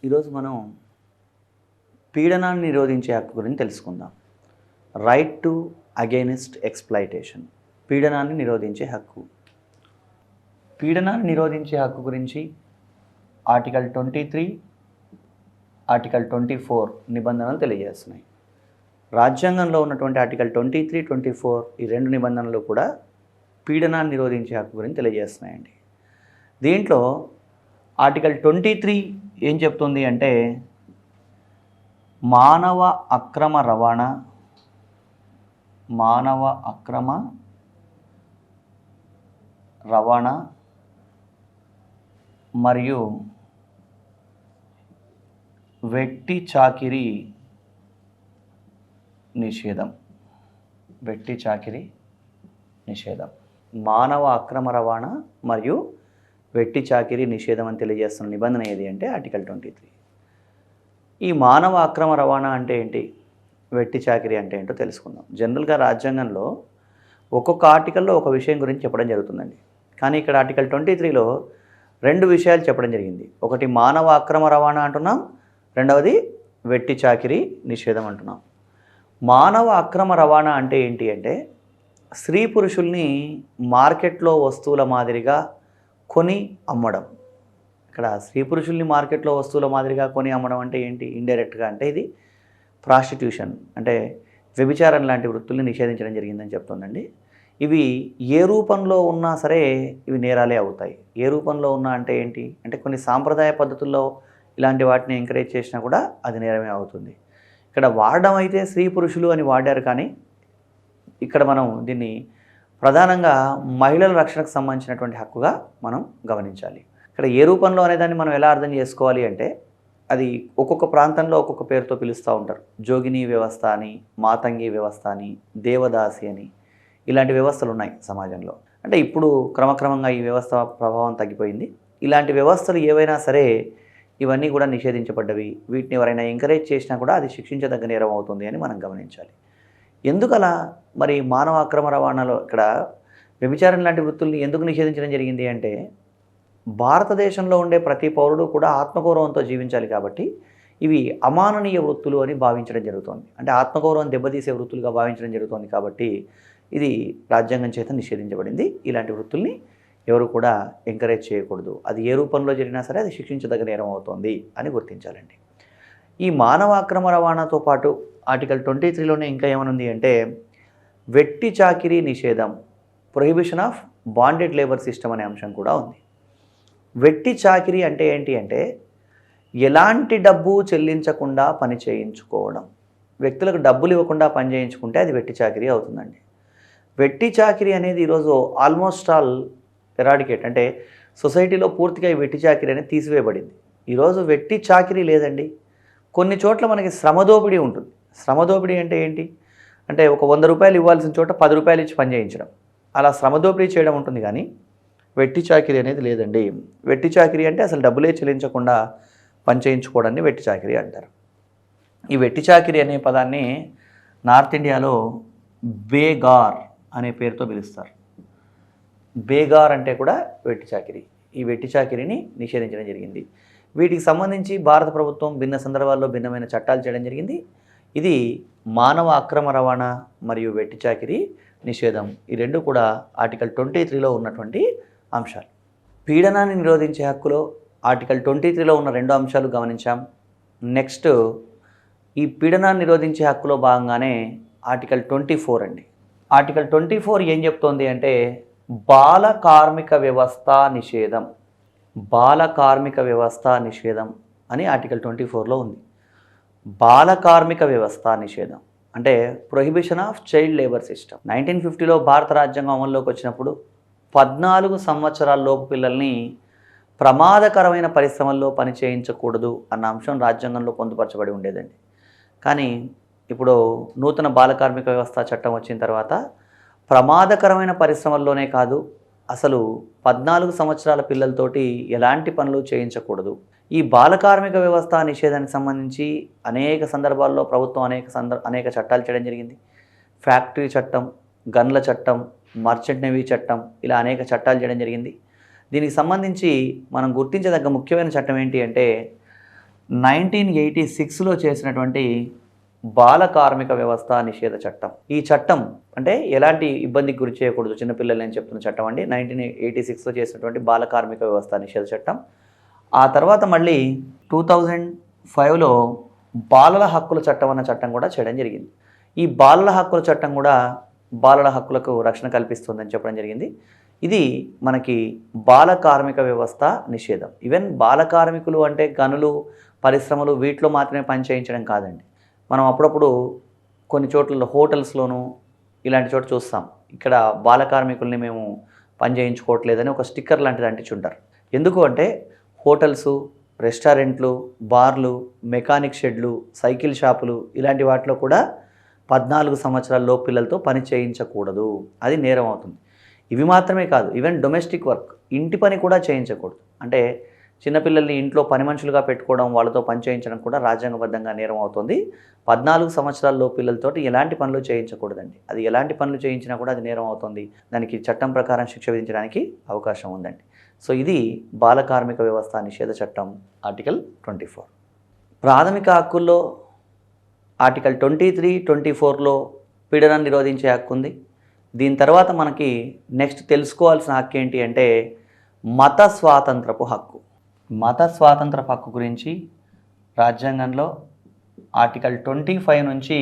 ఈరోజు మనం పీడనాన్ని నిరోధించే హక్కు గురించి తెలుసుకుందాం. Right to against exploitation. పీడనాన్ని నిరోధించే హక్కు. పీడనాన్ని నిరోధించే హక్కు గురించి ఆర్టికల్ 23, ఆర్టికల్ 24 నిబంధనలు తెలియజేస్తున్నాయి. రాజ్యాంగంలో ఉన్నటువంటి ఆర్టికల్ 23, 24 ఈ రెండు నిబంధనలు కూడా పీడనాన్ని నిరోధించే హక్కు గురించి తెలియజేస్తున్నాయండి. దీంట్లో ఆర్టికల్ 23 ఏం చెప్తుంది అంటే మానవ అక్రమ రవాణా మరియు వెట్టి చాకిరీ నిషేధం. మానవ అక్రమ రవాణా మరియు వెట్టి చాకిరీ నిషేధం అని తెలియజేస్తున్న నిబంధన ఏది అంటే ఆర్టికల్ 23. ఈ మానవ అక్రమ రవాణా అంటే ఏంటి, వెట్టి చాకిరీ అంటే ఏంటో తెలుసుకుందాం. జనరల్గా రాజ్యాంగంలో ఒక్కొక్క ఆర్టికల్లో ఒక విషయం గురించి చెప్పడం జరుగుతుందండి. కానీ ఇక్కడ ఆర్టికల్ 23లో రెండు విషయాలు చెప్పడం జరిగింది. ఒకటి మానవ అక్రమ రవాణా అంటున్నాం, రెండవది వెట్టి చాకిరీ నిషేధం అంటున్నాం. మానవ అక్రమ రవాణా అంటే ఏంటి అంటే స్త్రీ పురుషుల్ని మార్కెట్లో వస్తువుల మాదిరిగా కొని అమ్మడం. ఇక్కడ స్త్రీ పురుషుల్ని మార్కెట్లో వస్తువుల మాదిరిగా కొని అమ్మడం అంటే ఏంటి, ఇండైరెక్ట్గా అంటే ఇది ప్రాస్టిట్యూషన్ అంటే వ్యభిచారం లాంటి వృత్తుల్ని నిషేధించడం జరిగిందని చెప్తుందండి. ఇవి ఏ రూపంలో ఉన్నా సరే ఇవి నేరాలే అవుతాయి. ఏ రూపంలో ఉన్నా అంటే ఏంటి అంటే కొన్ని సాంప్రదాయ పద్ధతుల్లో ఇలాంటి వాటిని ఎంకరేజ్ చేసినా కూడా అది నేరమే అవుతుంది. ఇక్కడ వాడడం అయితే స్త్రీ పురుషులు అని వాడారు, కానీ ఇక్కడ మనం దీన్ని ప్రధానంగా మహిళల రక్షణకు సంబంధించినటువంటి హక్కుగా మనం గమనించాలి. ఇక్కడ ఏ రూపంలో అనేదాన్ని మనం ఎలా అర్థం చేసుకోవాలి అంటే అది ఒక్కొక్క ప్రాంతంలో ఒక్కొక్క పేరుతో పిలుస్తూ ఉంటారు. జోగిని వ్యవస్థ అని, మాతంగి వ్యవస్థ అని, దేవదాసి అని ఇలాంటి వ్యవస్థలు ఉన్నాయి సమాజంలో. అంటే ఇప్పుడు క్రమక్రమంగా ఈ వ్యవస్థ ప్రభావం తగ్గిపోయింది. ఇలాంటి వ్యవస్థలు ఏవైనా సరే ఇవన్నీ కూడా నిషేధించబడ్డవి. వీటిని ఎవరైనా ఎంకరేజ్ చేసినా కూడా అది శిక్షించదగ్గ నేరం అవుతుంది అని మనం గమనించాలి. ఎందుకలా మరి మానవ అక్రమ రవాణాలో ఇక్కడ వ్యభిచారం లాంటి వృత్తుల్ని ఎందుకు నిషేధించడం జరిగింది అంటే భారతదేశంలో ఉండే ప్రతి పౌరుడు కూడా ఆత్మగౌరవంతో జీవించాలి కాబట్టి ఇవి అమాననీయ వృత్తులు అని భావించడం జరుగుతోంది. అంటే ఆత్మగౌరవం దెబ్బతీసే వృత్తులుగా భావించడం జరుగుతోంది కాబట్టి ఇది రాజ్యాంగం చేత నిషేధించబడింది. ఇలాంటి వృత్తుల్ని ఎవరు కూడా ఎంకరేజ్ చేయకూడదు. అది ఏ రూపంలో జరిగినా సరే అది శిక్షించదగ్గ నేరం అవుతుంది అని గుర్తించాలండి. ఈ మానవ అక్రమ రవాణాతో పాటు ఆర్టికల్ 23లోనే ఇంకా ఏమనుంది అంటే వెట్టి చాకిరీ నిషేధం, prohibition of bonded labour system అనే అంశం కూడా ఉంది. వెట్టి చాకిరీ అంటే ఏంటి అంటే ఎలాంటి డబ్బు చెల్లించకుండా పని చేయించుకోవడం. వ్యక్తులకు డబ్బులు ఇవ్వకుండా పని చేయించుకుంటే అది వెట్టి చాకిరీ అవుతుందండి. వెట్టి చాకిరీ అనేది ఈరోజు ఆల్మోస్ట్ ఆల్ ఎరాడికేట్ అంటే సొసైటీలో పూర్తిగా ఈ వెట్టి చాకిరీ అనేది తీసివేయబడింది. ఈరోజు వెట్టి చాకిరీ లేదండి. కొన్ని చోట్ల మనకి శ్రమదోపిడీ ఉంటుంది. శ్రమదోపిడీ అంటే ఏంటి అంటే ఒక 100 రూపాయలు ఇవ్వాల్సిన చోట 10 రూపాయలు ఇచ్చి పని చేయించడం, అలా శ్రమదోపిడీ చేయడం ఉంటుంది. కానీ వెట్టి చాకిరీ అనేది లేదండి. వెట్టి చాకిరీ అంటే అసలు డబ్బులే చెల్లించకుండా పని చేయించుకోవడాన్ని వెట్టి చాకిరీ అంటారు. ఈ వెట్టి చాకిరీ అనే పదాన్ని నార్త్ ఇండియాలో బేగార్ అనే పేరుతో పిలుస్తారు. బేగార్ అంటే కూడా వెట్టి చాకిరీ. ఈ వెట్టి చాకిరీని నిషేధించడం జరిగింది. వీటికి సంబంధించి భారత ప్రభుత్వం భిన్న సందర్భాల్లో భిన్నమైన చట్టాలు చేయడం జరిగింది. ఇది మానవ అక్రమ రవాణా మరియు వెట్టి చాకిరీ నిషేధం ఈ రెండు కూడా ఆర్టికల్ 23లో ఉన్నటువంటి అంశాలు. పీడనాన్ని నిరోధించే హక్కులో ఆర్టికల్ 23లో ఉన్న రెండు అంశాలు గమనించాం. నెక్స్ట్ ఈ పీడనాన్ని నిరోధించే హక్కులో భాగంగానే ఆర్టికల్ 24 అండి. ఆర్టికల్ 24 ఏం చెప్తోంది అంటే బాల కార్మిక వ్యవస్థ నిషేధం. బాల కార్మిక వ్యవస్థ నిషేధం అని ఆర్టికల్ 24లో ఉంది. బాల కార్మిక వ్యవస్థ నిషేధం అంటే prohibition of child labour system. 1950లో భారత రాజ్యాంగం అమల్లోకి వచ్చినప్పుడు 14 సంవత్సరాల లోపు పిల్లల్ని ప్రమాదకరమైన పరిశ్రమల్లో పని చేయించకూడదు అన్న అంశం రాజ్యాంగంలో పొందుపరచబడి ఉండేదండి. కానీ ఇప్పుడు నూతన బాల కార్మిక వ్యవస్థ చట్టం వచ్చిన తర్వాత ప్రమాదకరమైన పరిశ్రమల్లోనే కాదు, అసలు 14 సంవత్సరాల పిల్లలతోటి ఎలాంటి పనులు చేయించకూడదు. ఈ బాల కార్మిక వ్యవస్థ నిషేధానికి సంబంధించి అనేక సందర్భాల్లో ప్రభుత్వం అనేక చట్టాలు చేయడం జరిగింది. ఫ్యాక్టరీ చట్టం, గన్ల చట్టం, మర్చెంట్ నేవీ చట్టం ఇలా అనేక చట్టాలు చేయడం జరిగింది. దీనికి సంబంధించి మనం గుర్తించదగ్గ ముఖ్యమైన చట్టం ఏంటి అంటే 1986లో చేసినటువంటి బాల కార్మిక వ్యవస్థ నిషేధ చట్టం. ఈ చట్టం అంటే ఎలాంటి ఇబ్బందికి గురి చేయకూడదు చిన్నపిల్లలు అని చెప్తున్న చట్టం అండి. 1986లో చేసినటువంటి బాల కార్మిక వ్యవస్థ నిషేధ చట్టం. ఆ తర్వాత మళ్ళీ 2005లో బాలల హక్కుల చట్టం అన్న చట్టం కూడా చేయడం జరిగింది. ఈ బాలల హక్కుల చట్టం కూడా బాలల హక్కులకు రక్షణ కల్పిస్తుందని చెప్పడం జరిగింది. ఇది మనకి బాల కార్మిక వ్యవస్థ నిషేధం. ఈవెన్ బాల కార్మికులు అంటే గనులు, పరిశ్రమలు వీటిలో మాత్రమే పని చేయించడం కాదండి. మనం అప్పుడప్పుడు కొన్ని చోట్ల హోటల్స్లోనూ ఇలాంటి చోట చూస్తాం. ఇక్కడ బాల కార్మికుల్ని మేము పని చేయించుకోవట్లేదని ఒక స్టిక్కర్ లాంటిది అంటించుంటారు. ఎందుకు అంటే హోటల్సు, రెస్టారెంట్లు, బార్లు, మెకానిక్ షెడ్లు, సైకిల్ షాపులు ఇలాంటి వాటిలో కూడా 14 సంవత్సరాల లోపు పిల్లలతో పని చేయించకూడదు. అది నేరం అవుతుంది. ఇవి మాత్రమే కాదు, ఈవెన్ డొమెస్టిక్ వర్క్, ఇంటి పని కూడా చేయించకూడదు. అంటే చిన్నపిల్లల్ని ఇంట్లో పని మనుషులుగా పెట్టుకోవడం, వాళ్ళతో పని చేయించడం కూడా రాజ్యాంగబద్ధంగా నేరం అవుతుంది. 14 సంవత్సరాల లోపు పిల్లలతోటి ఎలాంటి పనులు చేయించకూడదండి. అది ఎలాంటి పనులు చేయించినా కూడా అది నేరం అవుతుంది. దానికి చట్టం ప్రకారం శిక్ష విధించడానికి అవకాశం ఉందండి. సో ఇది బాల కార్మిక వ్యవస్థ నిషేధ చట్టం ఆర్టికల్ 24. ప్రాథమిక హక్కుల్లో ఆర్టికల్ 23, 24లో పీడనాన్ని నిరోధించే హక్కు ఉంది. దీని తర్వాత మనకి నెక్స్ట్ తెలుసుకోవాల్సిన హక్కు ఏంటి అంటే మత స్వాతంత్రపు హక్కు. మత స్వాతంత్రపు హక్కు గురించి రాజ్యాంగంలో ఆర్టికల్ 25 నుంచి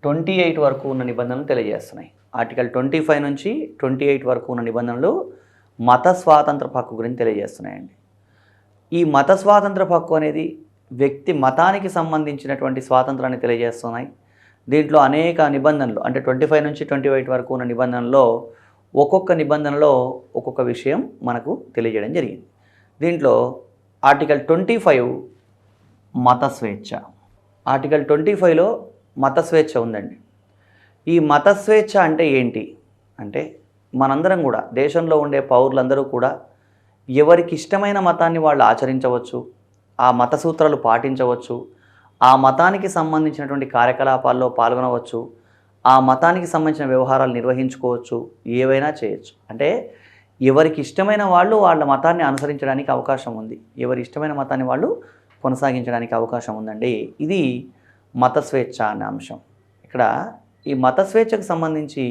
28 వరకు ఉన్న నిబంధనలు తెలియజేస్తున్నాయి. ఆర్టికల్ 25 నుంచి 28 వరకు ఉన్న నిబంధనలు మత స్వాతంత్రపు హక్కు గురించి తెలియజేస్తున్నాయండి. ఈ మత స్వాతంత్రపు హక్కు అనేది వ్యక్తి మతానికి సంబంధించినటువంటి స్వాతంత్రాన్ని తెలియజేస్తున్నాయి. దీంట్లో అనేక నిబంధనలు అంటే 25 నుంచి 28 వరకు ఉన్న నిబంధనల్లో ఒక్కొక్క నిబంధనలో ఒక్కొక్క విషయం మనకు తెలియజేయడం జరిగింది. దీంట్లో ఆర్టికల్ 25 మత స్వేచ్ఛ. ఆర్టికల్ 25లో మత స్వేచ్ఛ ఉందండి. ఈ మత స్వేచ్ఛ అంటే ఏంటి అంటే మనందరం కూడా దేశంలో ఉండే పౌరులందరూ కూడా ఎవరికి ఇష్టమైన మతాన్ని వాళ్ళు ఆచరించవచ్చు, ఆ మత సూత్రాలు పాటించవచ్చు, ఆ మతానికి సంబంధించినటువంటి కార్యకలాపాల్లో పాల్గొనవచ్చు, ఆ మతానికి సంబంధించిన వ్యవహారాలు నిర్వహించుకోవచ్చు, ఏవైనా చేయొచ్చు. అంటే ఎవరికి ఇష్టమైన వాళ్ళు వాళ్ళ మతాన్ని అనుసరించడానికి అవకాశం ఉంది, ఎవరి ఇష్టమైన మతాన్ని వాళ్ళు కొనసాగించడానికి అవకాశం ఉందండి. ఇది మత స్వేచ్ఛ అనే అంశం. ఇక్కడ ఈ మత స్వేచ్ఛకు సంబంధించి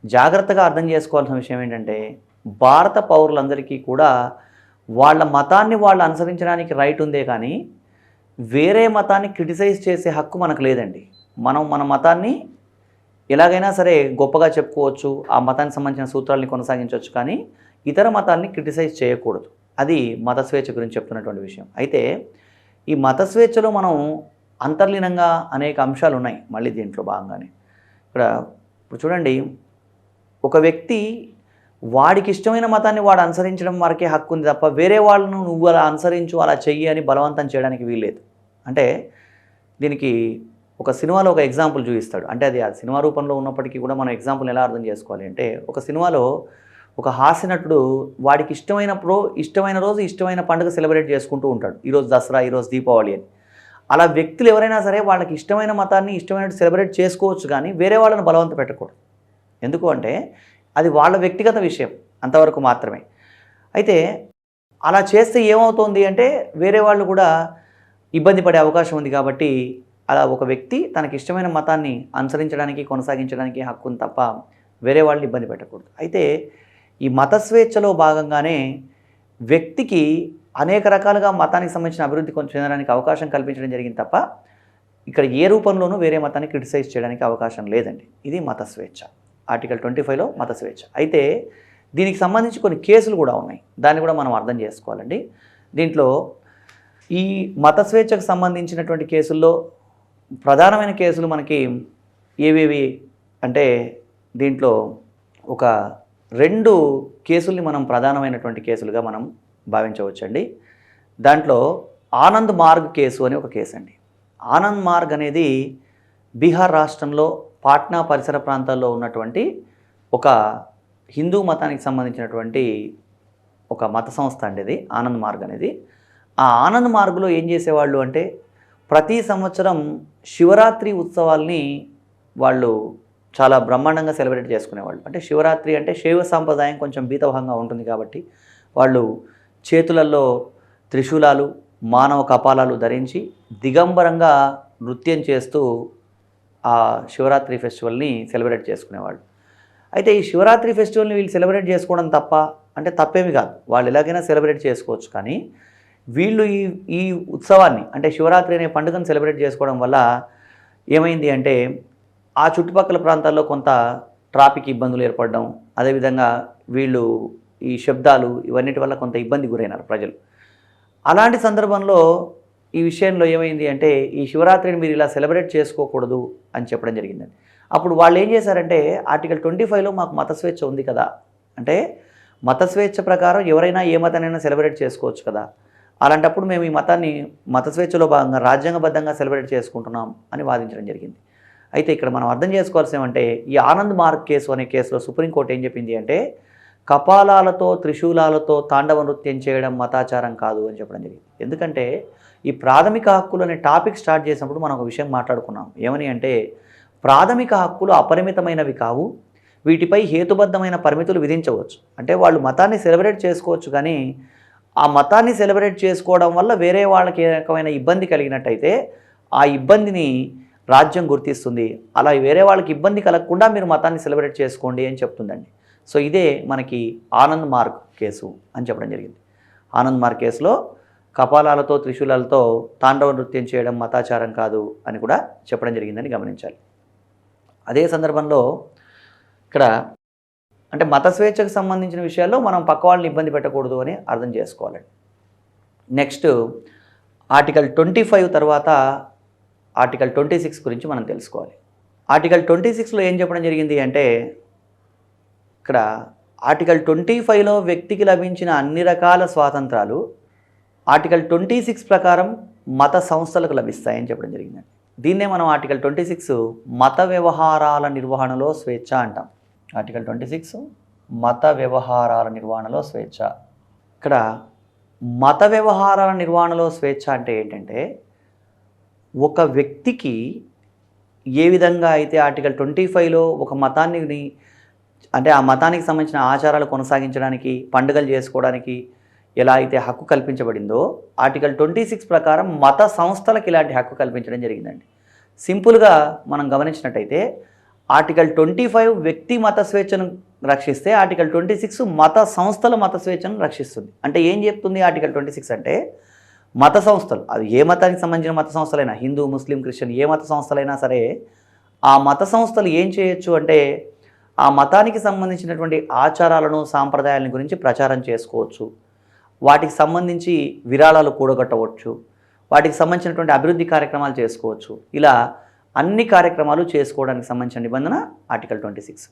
జాగ్రత్తగా అర్థం చేసుకోవాల్సిన విషయం ఏంటంటే భారత పౌరులందరికీ కూడా వాళ్ళ మతాన్ని వాళ్ళు అనుసరించడానికి రైట్ ఉందే కానీ వేరే మతాన్ని క్రిటిసైజ్ చేసే హక్కు మనకు లేదండి. మనం మన మతాన్ని ఎలాగైనా సరే గొప్పగా చెప్పుకోవచ్చు, ఆ మతానికి సంబంధించిన సూత్రాలని కొనసాగించవచ్చు, కానీ ఇతర మతాన్ని క్రిటిసైజ్ చేయకూడదు. అది మత స్వేచ్ఛ గురించి చెప్తున్నటువంటి విషయం. అయితే ఈ మత స్వేచ్ఛలో మనం అంతర్లీనంగా అనేక అంశాలు ఉన్నాయి. మళ్ళీ దీంట్లో భాగంగానే ఇప్పుడు చూడండి, ఒక వ్యక్తి వాడికి ఇష్టమైన మతాన్ని వాడు అనుసరించడం వరకే హక్కు ఉంది తప్ప వేరే వాళ్ళను నువ్వు అలా అనుసరించు, అలా చెయ్యి అని బలవంతం చేయడానికి వీల్లేదు. అంటే దీనికి ఒక సినిమాలో ఒక ఎగ్జాంపుల్ చూపిస్తాడు. అంటే అది ఆ సినిమా రూపంలో ఉన్నప్పటికీ కూడా మనం ఎగ్జాంపుల్ ఎలా అర్థం చేసుకోవాలి అంటే ఒక సినిమాలో ఒక హాస్యనటుడు వాడికి ఇష్టమైన రోజు ఇష్టమైన పండుగ సెలబ్రేట్ చేసుకుంటూ ఉంటాడు. ఈరోజు దసరా, ఈరోజు దీపావళి అని. అలా వ్యక్తులు ఎవరైనా సరే వాళ్ళకి ఇష్టమైన మతాన్ని ఇష్టమైనట్టు సెలబ్రేట్ చేసుకోవచ్చు, కానీ వేరే వాళ్ళని బలవంత పెట్టకూడదు. ఎందుకు అంటే అది వాళ్ళ వ్యక్తిగత విషయం, అంతవరకు మాత్రమే. అయితే అలా చేస్తే ఏమవుతుంది అంటే వేరే వాళ్ళు కూడా ఇబ్బంది పడే అవకాశం ఉంది. కాబట్టి అలా ఒక వ్యక్తి తనకి ఇష్టమైన మతాన్ని అనుసరించడానికి కొనసాగించడానికి హక్కు ఉంది తప్ప వేరే వాళ్ళని ఇబ్బంది పెట్టకూడదు. అయితే ఈ మత స్వేచ్ఛలో భాగంగానే వ్యక్తికి అనేక రకాలుగా మతానికి సంబంధించిన అభివృద్ధి చెందడానికి అవకాశం కల్పించడం జరిగింది తప్ప ఇక్కడ ఏ రూపంలోనూ వేరే మతాన్ని క్రిటిసైజ్ చేయడానికి అవకాశం లేదండి. ఇది మత స్వేచ్ఛ, ఆర్టికల్ 25లో మత స్వేచ్ఛ. అయితే దీనికి సంబంధించి కొన్ని కేసులు కూడా ఉన్నాయి, దాన్ని కూడా మనం అర్థం చేసుకోవాలండి. దీంట్లో ఈ మత స్వేచ్ఛకు సంబంధించినటువంటి కేసుల్లో ప్రధానమైన కేసులు మనకి ఏవేవి అంటే దీంట్లో ఒక 2 కేసుల్ని మనం ప్రధానమైనటువంటి కేసులుగా మనం భావించవచ్చండి. దాంట్లో ఆనంద్ మార్గ్ కేసు అని ఒక కేసు అండి. ఆనంద్ మార్గ్ అనేది బీహార్ రాష్ట్రంలో పాట్నా పరిసర ప్రాంతాల్లో ఉన్నటువంటి ఒక హిందూ మతానికి సంబంధించినటువంటి ఒక మత సంస్థ అండి ఇది ఆనంద్ మార్గ్ అనేది. ఆ ఆనంద్ మార్గ్లో ఏం చేసేవాళ్ళు అంటే ప్రతి సంవత్సరం శివరాత్రి ఉత్సవాల్ని వాళ్ళు చాలా బ్రహ్మాండంగా సెలబ్రేట్ చేసుకునేవాళ్ళు. అంటే శివరాత్రి అంటే శైవ సాంప్రదాయం కొంచెం భీతవహంగా ఉంటుంది కాబట్టి వాళ్ళు చేతులలో త్రిశూలాలు, మానవ కపాలాలు ధరించి దిగంబరంగా నృత్యం చేస్తూ ఆ శివరాత్రి ఫెస్టివల్ని సెలబ్రేట్ చేసుకునేవాళ్ళు. అయితే ఈ శివరాత్రి ఫెస్టివల్ని వీళ్ళు సెలబ్రేట్ చేసుకోవడం తప్ప అంటే తప్పేమి కాదు, వాళ్ళు ఎలాగైనా సెలబ్రేట్ చేసుకోవచ్చు. కానీ వీళ్ళు ఈ ఈ ఉత్సవాన్ని అంటే శివరాత్రి అనే పండుగను సెలబ్రేట్ చేసుకోవడం వల్ల ఏమైంది అంటే ఆ చుట్టుపక్కల ప్రాంతాల్లో కొంత ట్రాఫిక్ ఇబ్బందులు ఏర్పడడం, అదేవిధంగా వీళ్ళు ఈ శబ్దాలు ఇవన్నిటి వల్ల కొంత ఇబ్బంది గురైనారు ప్రజలు. అలాంటి సందర్భంలో ఈ విషయంలో ఏమైంది అంటే ఈ శివరాత్రిని మీరు ఇలా సెలబ్రేట్ చేసుకోకూడదు అని చెప్పడం జరిగిందండి. అప్పుడు వాళ్ళు ఏం చేశారంటే ఆర్టికల్ 25లో మాకు మత స్వేచ్ఛ ఉంది కదా, అంటే మత స్వేచ్ఛ ప్రకారం ఎవరైనా ఏ మతానైనా సెలబ్రేట్ చేసుకోవచ్చు కదా, అలాంటప్పుడు మేము ఈ మతాన్ని మత స్వేచ్ఛలో భాగంగా రాజ్యాంగబద్ధంగా సెలబ్రేట్ చేసుకుంటున్నాం అని వాదించడం జరిగింది. అయితే ఇక్కడ మనం అర్థం చేసుకోవాల్సి ఏమంటే ఈ ఆనంద్ మార్గ్ కేసు అనే కేసులో సుప్రీంకోర్టు ఏం చెప్పింది అంటే కపాలాలతో త్రిశూలాలతో తాండవ నృత్యం చేయడం మతాచారం కాదు అని చెప్పడం జరిగింది. ఎందుకంటే ఈ ప్రాథమిక హక్కులు అనే టాపిక్ స్టార్ట్ చేసినప్పుడు మనం ఒక విషయం మాట్లాడుకున్నాం. ఏమని అంటే ప్రాథమిక హక్కులు అపరిమితమైనవి కావు, వీటిపై హేతుబద్ధమైన పరిమితులు విధించవచ్చు. అంటే వాళ్ళు మతాన్ని సెలబ్రేట్ చేసుకోవచ్చు, కానీ ఆ మతాన్ని సెలబ్రేట్ చేసుకోవడం వల్ల వేరే వాళ్ళకి ఏ రకమైన ఇబ్బంది కలిగినట్టయితే ఆ ఇబ్బందిని రాజ్యం గుర్తిస్తుంది. అలా వేరే వాళ్ళకి ఇబ్బంది కలగకుండా మీరు మతాన్ని సెలబ్రేట్ చేసుకోండి అని చెప్తుందండి. సో ఇదే మనకి ఆనంద్ మార్గ్ కేసు అని చెప్పడం జరిగింది. ఆనంద్ మార్గ్ కేసులో కపాలాలతో త్రిశూలాలతో తాండవ నృత్యం చేయడం మతాచారం కాదు అని కూడా చెప్పడం జరిగిందని గమనించాలి. అదే సందర్భంలో ఇక్కడ అంటే మత స్వేచ్ఛకు సంబంధించిన విషయాల్లో మనం పక్క వాళ్ళని ఇబ్బంది పెట్టకూడదు అని అర్థం చేసుకోవాలండి. నెక్స్ట్ ఆర్టికల్ 25 తర్వాత ఆర్టికల్ 26 గురించి మనం తెలుసుకోవాలి. ఆర్టికల్ 26లో ఏం చెప్పడం జరిగింది అంటే ఇక్కడ ఆర్టికల్ 25లో వ్యక్తికి లభించిన అన్ని రకాల స్వాతంత్రాలు ఆర్టికల్ 26 ప్రకారం మత సంస్థలకు లభిస్తాయని చెప్పడం జరిగిందండి. దీన్నే మనం ఆర్టికల్ 26 మత వ్యవహారాల నిర్వహణలో స్వేచ్ఛ అంటాం. ఆర్టికల్ 26 మత వ్యవహారాల నిర్వహణలో స్వేచ్ఛ. ఇక్కడ మత వ్యవహారాల నిర్వహణలో స్వేచ్ఛ అంటే ఏంటంటే ఒక వ్యక్తికి ఏ విధంగా అయితే ఆర్టికల్ 25లో ఒక మతాన్ని అంటే ఆ మతానికి సంబంధించిన ఆచారాలు కొనసాగించడానికి, పండుగలు చేసుకోవడానికి ఎలా అయితే హక్కు కల్పించబడిందో ఆర్టికల్ 26 ప్రకారం మత సంస్థలకు ఇలాంటి హక్కు కల్పించడం జరిగిందండి. సింపుల్గా మనం గమనించినట్టయితే ఆర్టికల్ 25 వ్యక్తి మత స్వేచ్ఛను రక్షిస్తే ఆర్టికల్ 26 మత సంస్థల మత స్వేచ్ఛను రక్షిస్తుంది. అంటే ఏం చెప్తుంది ఆర్టికల్ 26 అంటే మత సంస్థలు, అది ఏ మతానికి సంబంధించిన మత సంస్థలైనా, హిందూ, ముస్లిం, క్రిస్టియన్ ఏ మత సంస్థలైనా సరే ఆ మత సంస్థలు ఏం చేయొచ్చు అంటే ఆ మతానికి సంబంధించినటువంటి ఆచారాలను, సాంప్రదాయాలను గురించి ప్రచారం చేసుకోవచ్చు, వాటికి సంబంధించి విరాళాలు కూడగట్టవచ్చు, వాటికి సంబంధించినటువంటి అభివృద్ధి కార్యక్రమాలు చేసుకోవచ్చు. ఇలా అన్ని కార్యక్రమాలు చేసుకోవడానికి సంబంధించిన నిబంధన ఆర్టికల్ 26.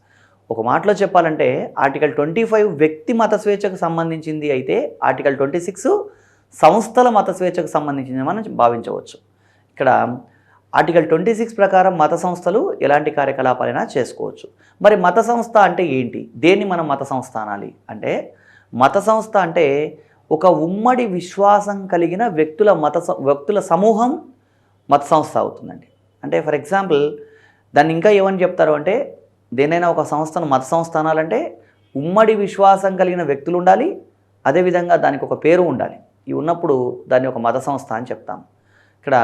ఒక మాటలో చెప్పాలంటే ఆర్టికల్ 25 వ్యక్తి మత స్వేచ్ఛకు సంబంధించింది అయితే ఆర్టికల్ 26 సంస్థల మత స్వేచ్ఛకు సంబంధించింది మనం భావించవచ్చు. ఇక్కడ ఆర్టికల్ 26 ప్రకారం మత సంస్థలు ఎలాంటి కార్యకలాపాలైనా చేసుకోవచ్చు. మరి మత సంస్థ అంటే ఏంటి, దేన్ని మనం మత సంస్థ అనాలి అంటే మత సంస్థ అంటే ఒక ఉమ్మడి విశ్వాసం కలిగిన వ్యక్తుల సమూహం మత సంస్థ అవుతుందండి. అంటే ఫర్ ఎగ్జాంపుల్ దాన్ని ఇంకా ఏమని చెప్తారు అంటే దేనైనా ఒక సంస్థను మత సంస్థ అనాలంటే ఉమ్మడి విశ్వాసం కలిగిన వ్యక్తులు ఉండాలి, అదేవిధంగా దానికి ఒక పేరు ఉండాలి. ఇవి ఉన్నప్పుడు దాన్ని ఒక మత సంస్థ అని చెప్తాం. ఇక్కడ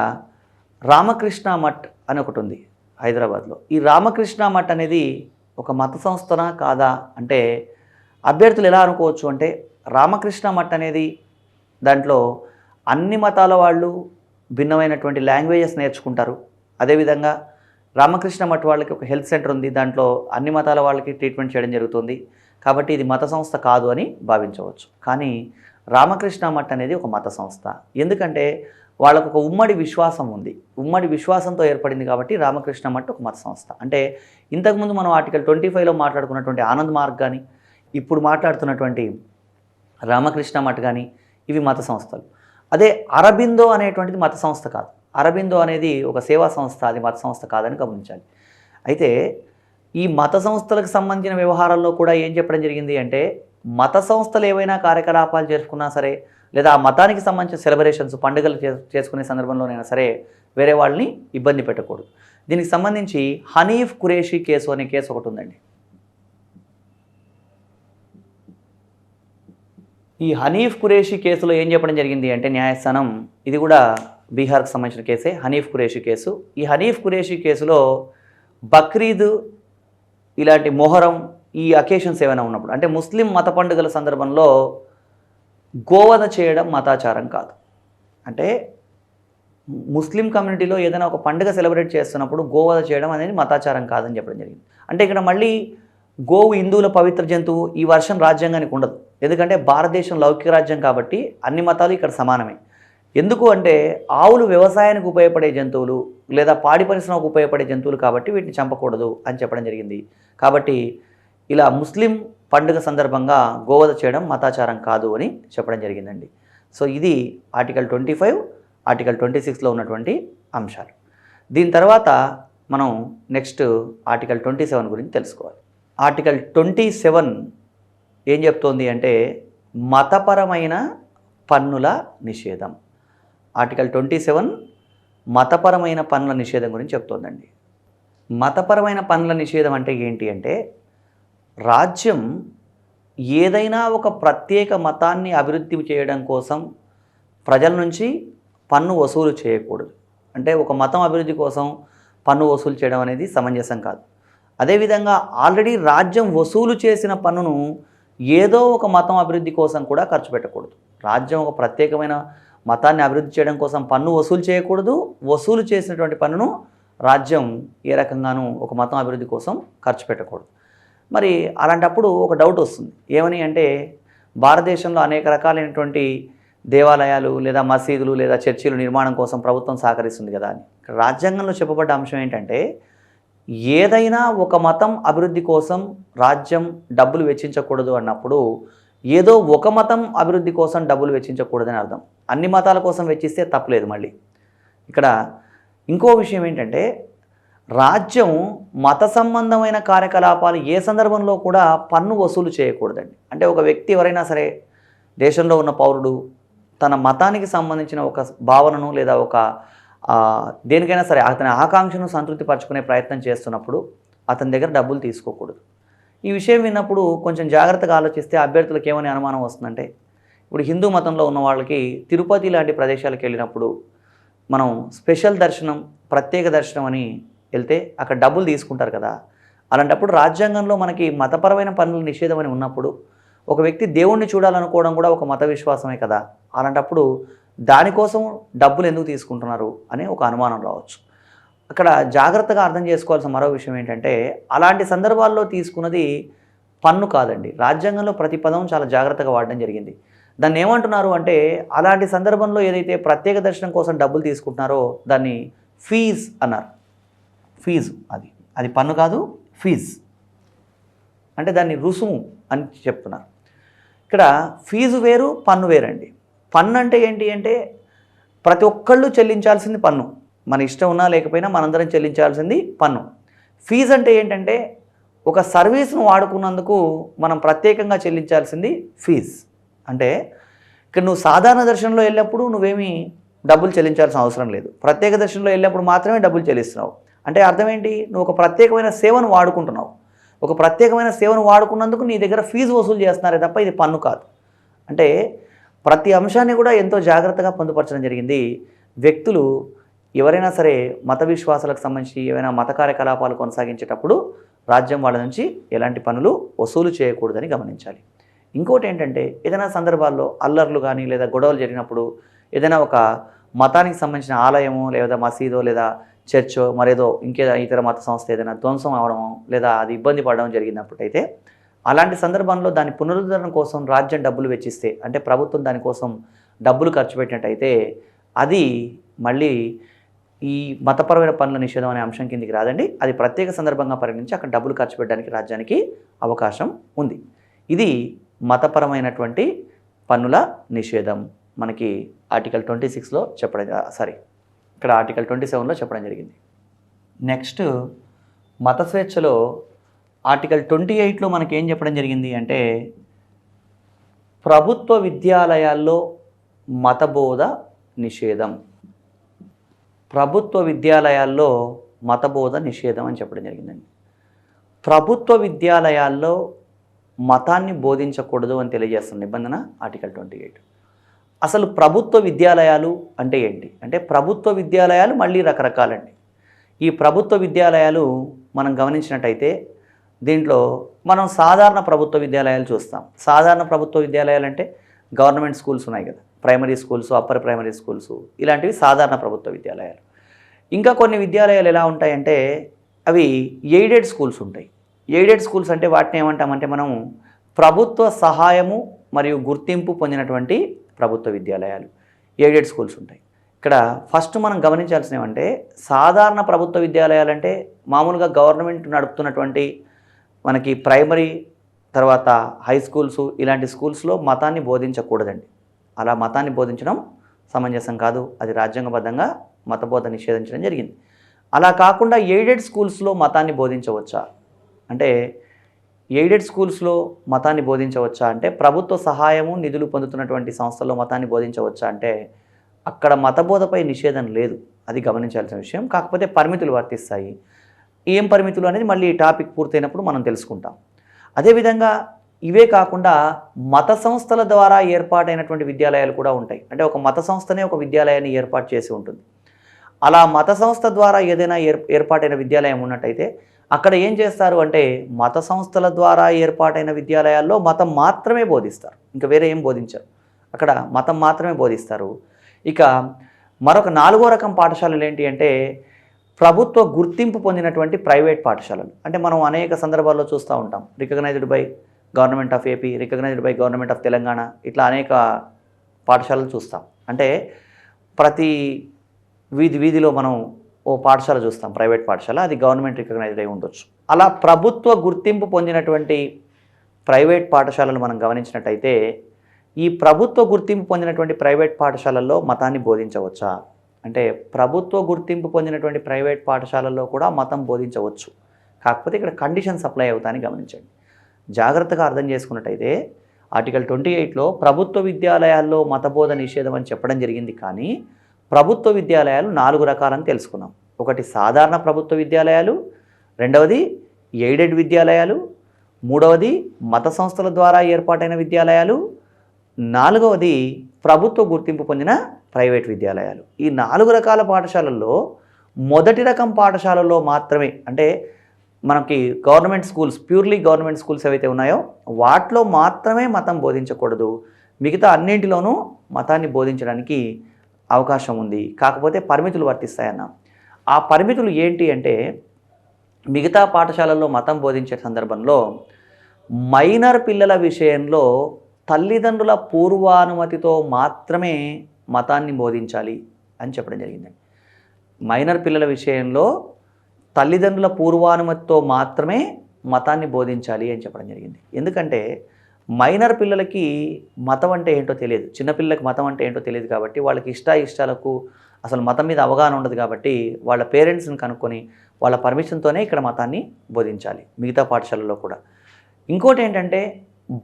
రామకృష్ణ మఠ్ అని ఒకటి ఉంది హైదరాబాద్లో. ఈ రామకృష్ణ మఠ్ అనేది ఒక మత సంస్థనా కాదా అంటే అభ్యర్థులు ఎలా అనుకోవచ్చు అంటే రామకృష్ణ మఠ్ అనేది దాంట్లో అన్ని మతాల వాళ్ళు భిన్నమైనటువంటి లాంగ్వేజెస్ నేర్చుకుంటారు. అదేవిధంగా రామకృష్ణ మఠ్ వాళ్ళకి ఒక హెల్త్ సెంటర్ ఉంది, దాంట్లో అన్ని మతాల వాళ్ళకి ట్రీట్మెంట్ చేయడం జరుగుతుంది, కాబట్టి ఇది మత సంస్థ కాదు అని భావించవచ్చు. కానీ రామకృష్ణ మఠ్ అనేది ఒక మత సంస్థ. ఎందుకంటే వాళ్ళకు ఒక ఉమ్మడి విశ్వాసం ఉంది, ఉమ్మడి విశ్వాసంతో ఏర్పడింది కాబట్టి రామకృష్ణ మఠ్ ఒక మత సంస్థ. అంటే ఇంతకుముందు మనం ఆర్టికల్ 25లో మాట్లాడుకున్నటువంటి ఆనంద్ మార్గ్ కానీ ఇప్పుడు మాట్లాడుతున్నటువంటి రామకృష్ణ మఠ్ కానీ ఇవి మత సంస్థలు. అదే అరబిందో అనేటువంటిది మత సంస్థ కాదు. అరబిందో అనేది ఒక సేవా సంస్థ, అది మత సంస్థ కాదని గమనించాలి. అయితే ఈ మత సంస్థలకు సంబంధించిన వ్యవహారాల్లో కూడా ఏం చెప్పడం జరిగింది అంటే మత సంస్థలు ఏవైనా కార్యకలాపాలు చేసుకున్నా సరే లేదా ఆ మతానికి సంబంధించిన సెలబ్రేషన్స్, పండుగలు చేసుకునే సందర్భంలోనైనా సరే వేరే వాళ్ళని ఇబ్బంది పెట్టకూడదు. దీనికి సంబంధించి హనీఫ్ ఖురేషీ కేసు అనే కేసు ఒకటి ఉందండి. ఈ హనీఫ్ ఖురేషీ కేసులో ఏం చెప్పడం జరిగింది అంటే న్యాయస్థానం, ఇది కూడా బీహార్కి సంబంధించిన కేసే, హనీఫ్ ఖురేషీ కేసు. ఈ హనీఫ్ ఖురేషీ కేసులో బక్రీద్ ఇలాంటి మొహరం ఈ అకేషన్స్ ఏమైనా ఉన్నప్పుడు, అంటే ముస్లిం మత పండుగల సందర్భంలో గోవధ చేయడం మతాచారం కాదు. అంటే ముస్లిం కమ్యూనిటీలో ఏదైనా ఒక పండుగ సెలబ్రేట్ చేస్తున్నప్పుడు గోవధ చేయడం అనేది మతాచారం కాదని చెప్పడం జరిగింది. అంటే ఇక్కడ మళ్ళీ గోవు హిందువుల పవిత్ర జంతువు ఈ వర్షం రాజ్యాంగానికి ఉండదు. ఎందుకంటే భారతదేశం లౌకిక రాజ్యం కాబట్టి అన్ని మతాలు ఇక్కడ సమానమే. ఎందుకు అంటే ఆవులు వ్యవసాయానికి ఉపయోగపడే జంతువులు లేదా పాడి పరిశ్రమకు ఉపయోగపడే జంతువులు కాబట్టి వీటిని చంపకూడదు అని చెప్పడం జరిగింది. కాబట్టి ఇలా ముస్లిం పండుగ సందర్భంగా గోవధ చేయడం మతాచారం కాదు అని చెప్పడం జరిగిందండి. సో ఇది ఆర్టికల్ 25, ఆర్టికల్ 26లో ఉన్నటువంటి అంశాలు. దీని తర్వాత మనం నెక్స్ట్ ఆర్టికల్ 27 గురించి తెలుసుకోవాలి. ఆర్టికల్ 27 ఏం చెప్తోంది అంటే మతపరమైన పన్నుల నిషేధం. ఆర్టికల్ 27 మతపరమైన పన్నుల నిషేధం గురించి చెప్తోందండి. మతపరమైన పన్నుల నిషేధం అంటే ఏంటి అంటే రాజ్యం ఏదైనా ఒక ప్రత్యేక మతాన్ని అభివృద్ధి చేయడం కోసం ప్రజల నుంచి పన్ను వసూలు చేయకూడదు. అంటే ఒక మతం అభివృద్ధి కోసం పన్ను వసూలు చేయడం అనేది సమంజసం కాదు. అదేవిధంగా ఆల్రెడీ రాజ్యం వసూలు చేసిన పన్నును ఏదో ఒక మతం అభివృద్ధి కోసం కూడా ఖర్చు పెట్టకూడదు. రాజ్యం ఒక ప్రత్యేకమైన మతాన్ని అభివృద్ధి చేయడం కోసం పన్ను వసూలు చేయకూడదు. వసూలు చేసినటువంటి పన్నును రాజ్యం ఏ రకంగానూ ఒక మతం అభివృద్ధి కోసం ఖర్చు పెట్టకూడదు. మరి అలాంటప్పుడు ఒక డౌట్ వస్తుంది. ఏమని అంటే భారతదేశంలో అనేక రకాలైనటువంటి దేవాలయాలు లేదా మసీదులు లేదా చర్చిలు నిర్మాణం కోసం ప్రభుత్వం సహకరిస్తుంది కదా అని. రాజ్యాంగంలో చెప్పబడ్డ అంశం ఏంటంటే ఏదైనా ఒక మతం అభివృద్ధి కోసం రాజ్యం డబ్బులు వెచ్చించకూడదు అన్నప్పుడు ఏదో ఒక మతం అభివృద్ధి కోసం డబ్బులు వెచ్చించకూడదని అర్థం. అన్ని మతాల కోసం వెచ్చిస్తే తప్పలేదు. మళ్ళీ ఇక్కడ ఇంకో విషయం ఏంటంటే రాజ్యం మత సంబంధమైన కార్యకలాపాలు ఏ సందర్భంలో కూడా పన్ను వసూలు చేయకూడదండి. అంటే ఒక వ్యక్తి ఎవరైనా సరే దేశంలో ఉన్న పౌరుడు తన మతానికి సంబంధించిన ఒక భావనను లేదా ఒక దేనికైనా సరే అతని ఆకాంక్షను సంతృప్తిపరచుకునే ప్రయత్నం చేస్తున్నప్పుడు అతని దగ్గర డబ్బులు తీసుకోకూడదు. ఈ విషయం విన్నప్పుడు కొంచెం జాగ్రత్తగా ఆలోచిస్తే అభ్యర్థులకు ఏమని అనుమానం వస్తుందంటే ఇప్పుడు హిందూ మతంలో ఉన్న వాళ్ళకి తిరుపతి లాంటి ప్రదేశాలకు వెళ్ళినప్పుడు మనం స్పెషల్ దర్శనం, ప్రత్యేక దర్శనం అని వెళ్తే అక్కడ డబ్బులు తీసుకుంటారు కదా. అలాంటప్పుడు రాజ్యాంగంలో మనకి మతపరమైన పన్నుల నిషేధం అని ఉన్నప్పుడు ఒక వ్యక్తి దేవుణ్ణి చూడాలనుకోవడం కూడా ఒక మత విశ్వాసమే కదా. అలాంటప్పుడు దానికోసం డబ్బులు ఎందుకు తీసుకుంటున్నారు అనే ఒక అనుమానం రావచ్చు. అక్కడ జాగ్రత్తగా అర్థం చేసుకోవాల్సిన మరో విషయం ఏంటంటే అలాంటి సందర్భాల్లో తీసుకున్నది పన్ను కాదండి. రాజ్యాంగంలో ప్రతి పదం చాలా జాగ్రత్తగా వాడడం జరిగింది. దాన్ని ఏమంటున్నారు అంటే అలాంటి సందర్భంలో ఏదైతే ప్రత్యేక దర్శనం కోసం డబ్బులు తీసుకుంటున్నారో దాన్ని ఫీజ్ అన్నారు. ఫీజు అది పన్ను కాదు, ఫీజ్ అంటే దాన్ని రుసుము అని చెప్తున్నారు. ఇక్కడ ఫీజు వేరు, పన్ను వేరండి. పన్ను అంటే ఏంటి అంటే ప్రతి ఒక్కళ్ళు చెల్లించాల్సింది పన్ను. మన ఇష్టం ఉన్నా లేకపోయినా మనందరం చెల్లించాల్సింది పన్ను. ఫీజు అంటే ఏంటంటే ఒక సర్వీస్ను వాడుకున్నందుకు మనం ప్రత్యేకంగా చెల్లించాల్సింది ఫీజ్. అంటే ఇక్కడ నువ్వు సాధారణ దర్శనంలో వెళ్ళినప్పుడు నువ్వేమీ డబ్బులు చెల్లించాల్సిన అవసరం లేదు. ప్రత్యేక దర్శనంలో వెళ్ళినప్పుడు మాత్రమే డబ్బులు చెల్లిస్తున్నావు. అంటే అర్థం ఏంటి? నువ్వు ఒక ప్రత్యేకమైన సేవను వాడుకుంటున్నావు. ఒక ప్రత్యేకమైన సేవను వాడుకున్నందుకు నీ దగ్గర ఫీజు వసూలు చేస్తున్నారే తప్ప ఇది పన్ను కాదు. అంటే ప్రతి అంశాన్ని కూడా ఎంతో జాగ్రత్తగా పొందుపరచడం జరిగింది. వ్యక్తులు ఎవరైనా సరే మత విశ్వాసాలకు సంబంధించి ఏవైనా మత కార్యకలాపాలు కొనసాగించేటప్పుడు రాజ్యం వాళ్ళ నుంచి ఎలాంటి పన్నులు వసూలు చేయకూడదని గమనించాలి. ఇంకోటి ఏంటంటే ఏదైనా సందర్భాల్లో అల్లర్లు కానీ లేదా గొడవలు జరిగినప్పుడు ఏదైనా ఒక మతానికి సంబంధించిన ఆలయమో లేదా మసీదో లేదా చర్చో మరేదో ఇతర మత సంస్థ ఏదైనా ధ్వంసం అవడమో లేదా అది ఇబ్బంది పడడం జరిగినప్పుడైతే అలాంటి సందర్భంలో దాని పునరుద్ధరణ కోసం రాజ్యం డబ్బులు వెచ్చిస్తే, అంటే ప్రభుత్వం దానికోసం డబ్బులు ఖర్చు పెట్టినట్టయితే అది మళ్ళీ ఈ మతపరమైన పన్నుల నిషేధం అనే అంశం కిందికి రాదండి. అది ప్రత్యేక సందర్భంగా పరిగణించి అక్కడ డబ్బులు ఖర్చు పెట్టడానికి రాజ్యానికి అవకాశం ఉంది. ఇది మతపరమైనటువంటి పన్నుల నిషేధం మనకి ఆర్టికల్ 26లో ఇక్కడ ఆర్టికల్ 27లో చెప్పడం జరిగింది. నెక్స్ట్ మత స్వేచ్ఛలో ఆర్టికల్ 28లో మనకేం చెప్పడం జరిగింది అంటే ప్రభుత్వ విద్యాలయాల్లో మతబోధ నిషేధం. ప్రభుత్వ విద్యాలయాల్లో మతబోధ నిషేధం అని చెప్పడం జరిగిందండి. ప్రభుత్వ విద్యాలయాల్లో మతాన్ని బోధించకూడదు అని తెలియజేస్తున్న నిబంధన ఆర్టికల్ 28. అసలు ప్రభుత్వ విద్యాలయాలు అంటే ఏంటి అంటే ప్రభుత్వ విద్యాలయాలు మళ్ళీ రకరకాలండి. ఈ ప్రభుత్వ విద్యాలయాలు మనం గమనించినట్టయితే దీంట్లో మనం సాధారణ ప్రభుత్వ విద్యాలయాలు చూస్తాం. సాధారణ ప్రభుత్వ విద్యాలయాలు అంటే గవర్నమెంట్ స్కూల్స్ ఉన్నాయి కదా, primary schools, upper primary schools, ఇలాంటివి సాధారణ ప్రభుత్వ విద్యాలయాలు. ఇంకా కొన్ని విద్యాలయాలు ఎలా ఉంటాయంటే అవి ఎయిడెడ్ స్కూల్స్ ఉంటాయి. ఎయిడెడ్ స్కూల్స్ అంటే వాటిని ఏమంటామంటే మనం ప్రభుత్వ సహాయము మరియు గుర్తింపు పొందినటువంటి ప్రభుత్వ విద్యాలయాలు ఎయిడెడ్ స్కూల్స్ ఉంటాయి. ఇక్కడ ఫస్ట్ మనం గమనించాల్సినవి ఏమంటే సాధారణ ప్రభుత్వ విద్యాలయాలు అంటే మామూలుగా గవర్నమెంట్ నడుపుతున్నటువంటి మనకి ప్రైమరీ తర్వాత హై స్కూల్స్ ఇలాంటి స్కూల్స్లో మతాన్ని బోధించకూడదండి. అలా మతాన్ని బోధించడం సమంజసం కాదు. అది రాజ్యాంగబద్ధంగా మతబోధ నిషేధించడం జరిగింది. అలా కాకుండా ఎయిడెడ్ స్కూల్స్లో మతాన్ని బోధించవచ్చా అంటే ఎయిడెడ్ స్కూల్స్లో మతాన్ని బోధించవచ్చా అంటే ప్రభుత్వ సహాయము నిధులు పొందుతున్నటువంటి సంస్థల్లో మతాన్ని బోధించవచ్చా అంటే అక్కడ మతబోధపై నిషేధం లేదు. అది గమనించాల్సిన విషయం. కాకపోతే పరిమితులు వర్తిస్తాయి. ఏం పరిమితులు అనేది మళ్ళీ ఈ టాపిక్ పూర్తయినప్పుడు మనం తెలుసుకుంటాం. అదేవిధంగా ఇవే కాకుండా మత సంస్థల ద్వారా ఏర్పాటైనటువంటి విద్యాలయాలు కూడా ఉంటాయి. అంటే ఒక మత సంస్థనే ఒక విద్యాలయాన్ని ఏర్పాటు చేసి ఉంటుంది. అలా మత సంస్థ ద్వారా ఏదైనా ఏర్పాటైన విద్యాలయం ఉన్నట్టయితే అక్కడ ఏం చేస్తారు అంటే మత సంస్థల ద్వారా ఏర్పాటైన విద్యాలయాల్లో మతం మాత్రమే బోధిస్తారు. ఇంకా వేరే ఏం బోధించరు. అక్కడ మతం మాత్రమే బోధిస్తారు. ఇక మరొక 4వ రకం పాఠశాలలు ఏంటి అంటే ప్రభుత్వ గుర్తింపు పొందినటువంటి ప్రైవేట్ పాఠశాలలు. అంటే మనం అనేక సందర్భాల్లో చూస్తూ ఉంటాం. Recognised by government of AP, recognised by government of Telangana, ఇట్లా అనేక పాఠశాలలు చూస్తాం. అంటే ప్రతి వీధిలో మనం ఓ పాఠశాల చూస్తాం, ప్రైవేట్ పాఠశాల, అది గవర్నమెంట్ రికగ్నైజ్డ్ అయి ఉండొచ్చు. అలా ప్రభుత్వ గుర్తింపు పొందినటువంటి ప్రైవేట్ పాఠశాలలు మనం గమనించినట్టయితే ఈ ప్రభుత్వ గుర్తింపు పొందినటువంటి ప్రైవేట్ పాఠశాలల్లో మతాన్ని బోధించవచ్చా అంటే ప్రభుత్వ గుర్తింపు పొందినటువంటి ప్రైవేట్ పాఠశాలల్లో కూడా మతం బోధించవచ్చు. కాకపోతే ఇక్కడ కండిషన్స్ అప్లై అవుతాయని గమనించండి. జాగ్రత్తగా అర్థం చేసుకున్నట్టయితే ఆర్టికల్ 28లో ప్రభుత్వ విద్యాలయాల్లో మతబోధ నిషేధం అని చెప్పడం జరిగింది. కానీ ప్రభుత్వ విద్యాలయాలు 4 రకాలని తెలుసుకున్నాం. ఒకటి సాధారణ ప్రభుత్వ విద్యాలయాలు, రెండవది ఎయిడెడ్ విద్యాలయాలు, మూడవది మత సంస్థల ద్వారా ఏర్పాటైన విద్యాలయాలు, నాలుగవది ప్రభుత్వ గుర్తింపు పొందిన ప్రైవేట్ విద్యాలయాలు. ఈ 4 రకాల పాఠశాలల్లో మొదటి రకం పాఠశాలల్లో మాత్రమే అంటే మనకి government schools, purely government schools ఏవైతే ఉన్నాయో వాటిలో మాత్రమే మతం బోధించకూడదు. మిగతా అన్నింటిలోనూ మతాన్ని బోధించడానికి అవకాశం ఉంది. కాకపోతే పరిమితులు వర్తిస్తాయన్న. ఆ పరిమితులు ఏంటి అంటే మిగతా పాఠశాలల్లో మతం బోధించే సందర్భంలో మైనర్ పిల్లల విషయంలో తల్లిదండ్రుల పూర్వానుమతితో మాత్రమే మతాన్ని బోధించాలి అని చెప్పడం జరిగిందండి. మైనర్ పిల్లల విషయంలో తల్లిదండ్రుల పూర్వానుమతితో మాత్రమే మతాన్ని బోధించాలి అని చెప్పడం జరిగింది. ఎందుకంటే మైనర్ పిల్లలకి మతం అంటే ఏంటో తెలియదు, చిన్నపిల్లలకి మతం అంటే ఏంటో తెలియదు. కాబట్టి వాళ్ళకి ఇష్టాలకు అసలు మతం మీద అవగాహన ఉండదు. కాబట్టి వాళ్ళ పేరెంట్స్ని కనుక్కొని వాళ్ళ పర్మిషన్తోనే ఇక్కడ మతాన్ని బోధించాలి, మిగతా పాఠశాలలో కూడా. ఇంకోటి ఏంటంటే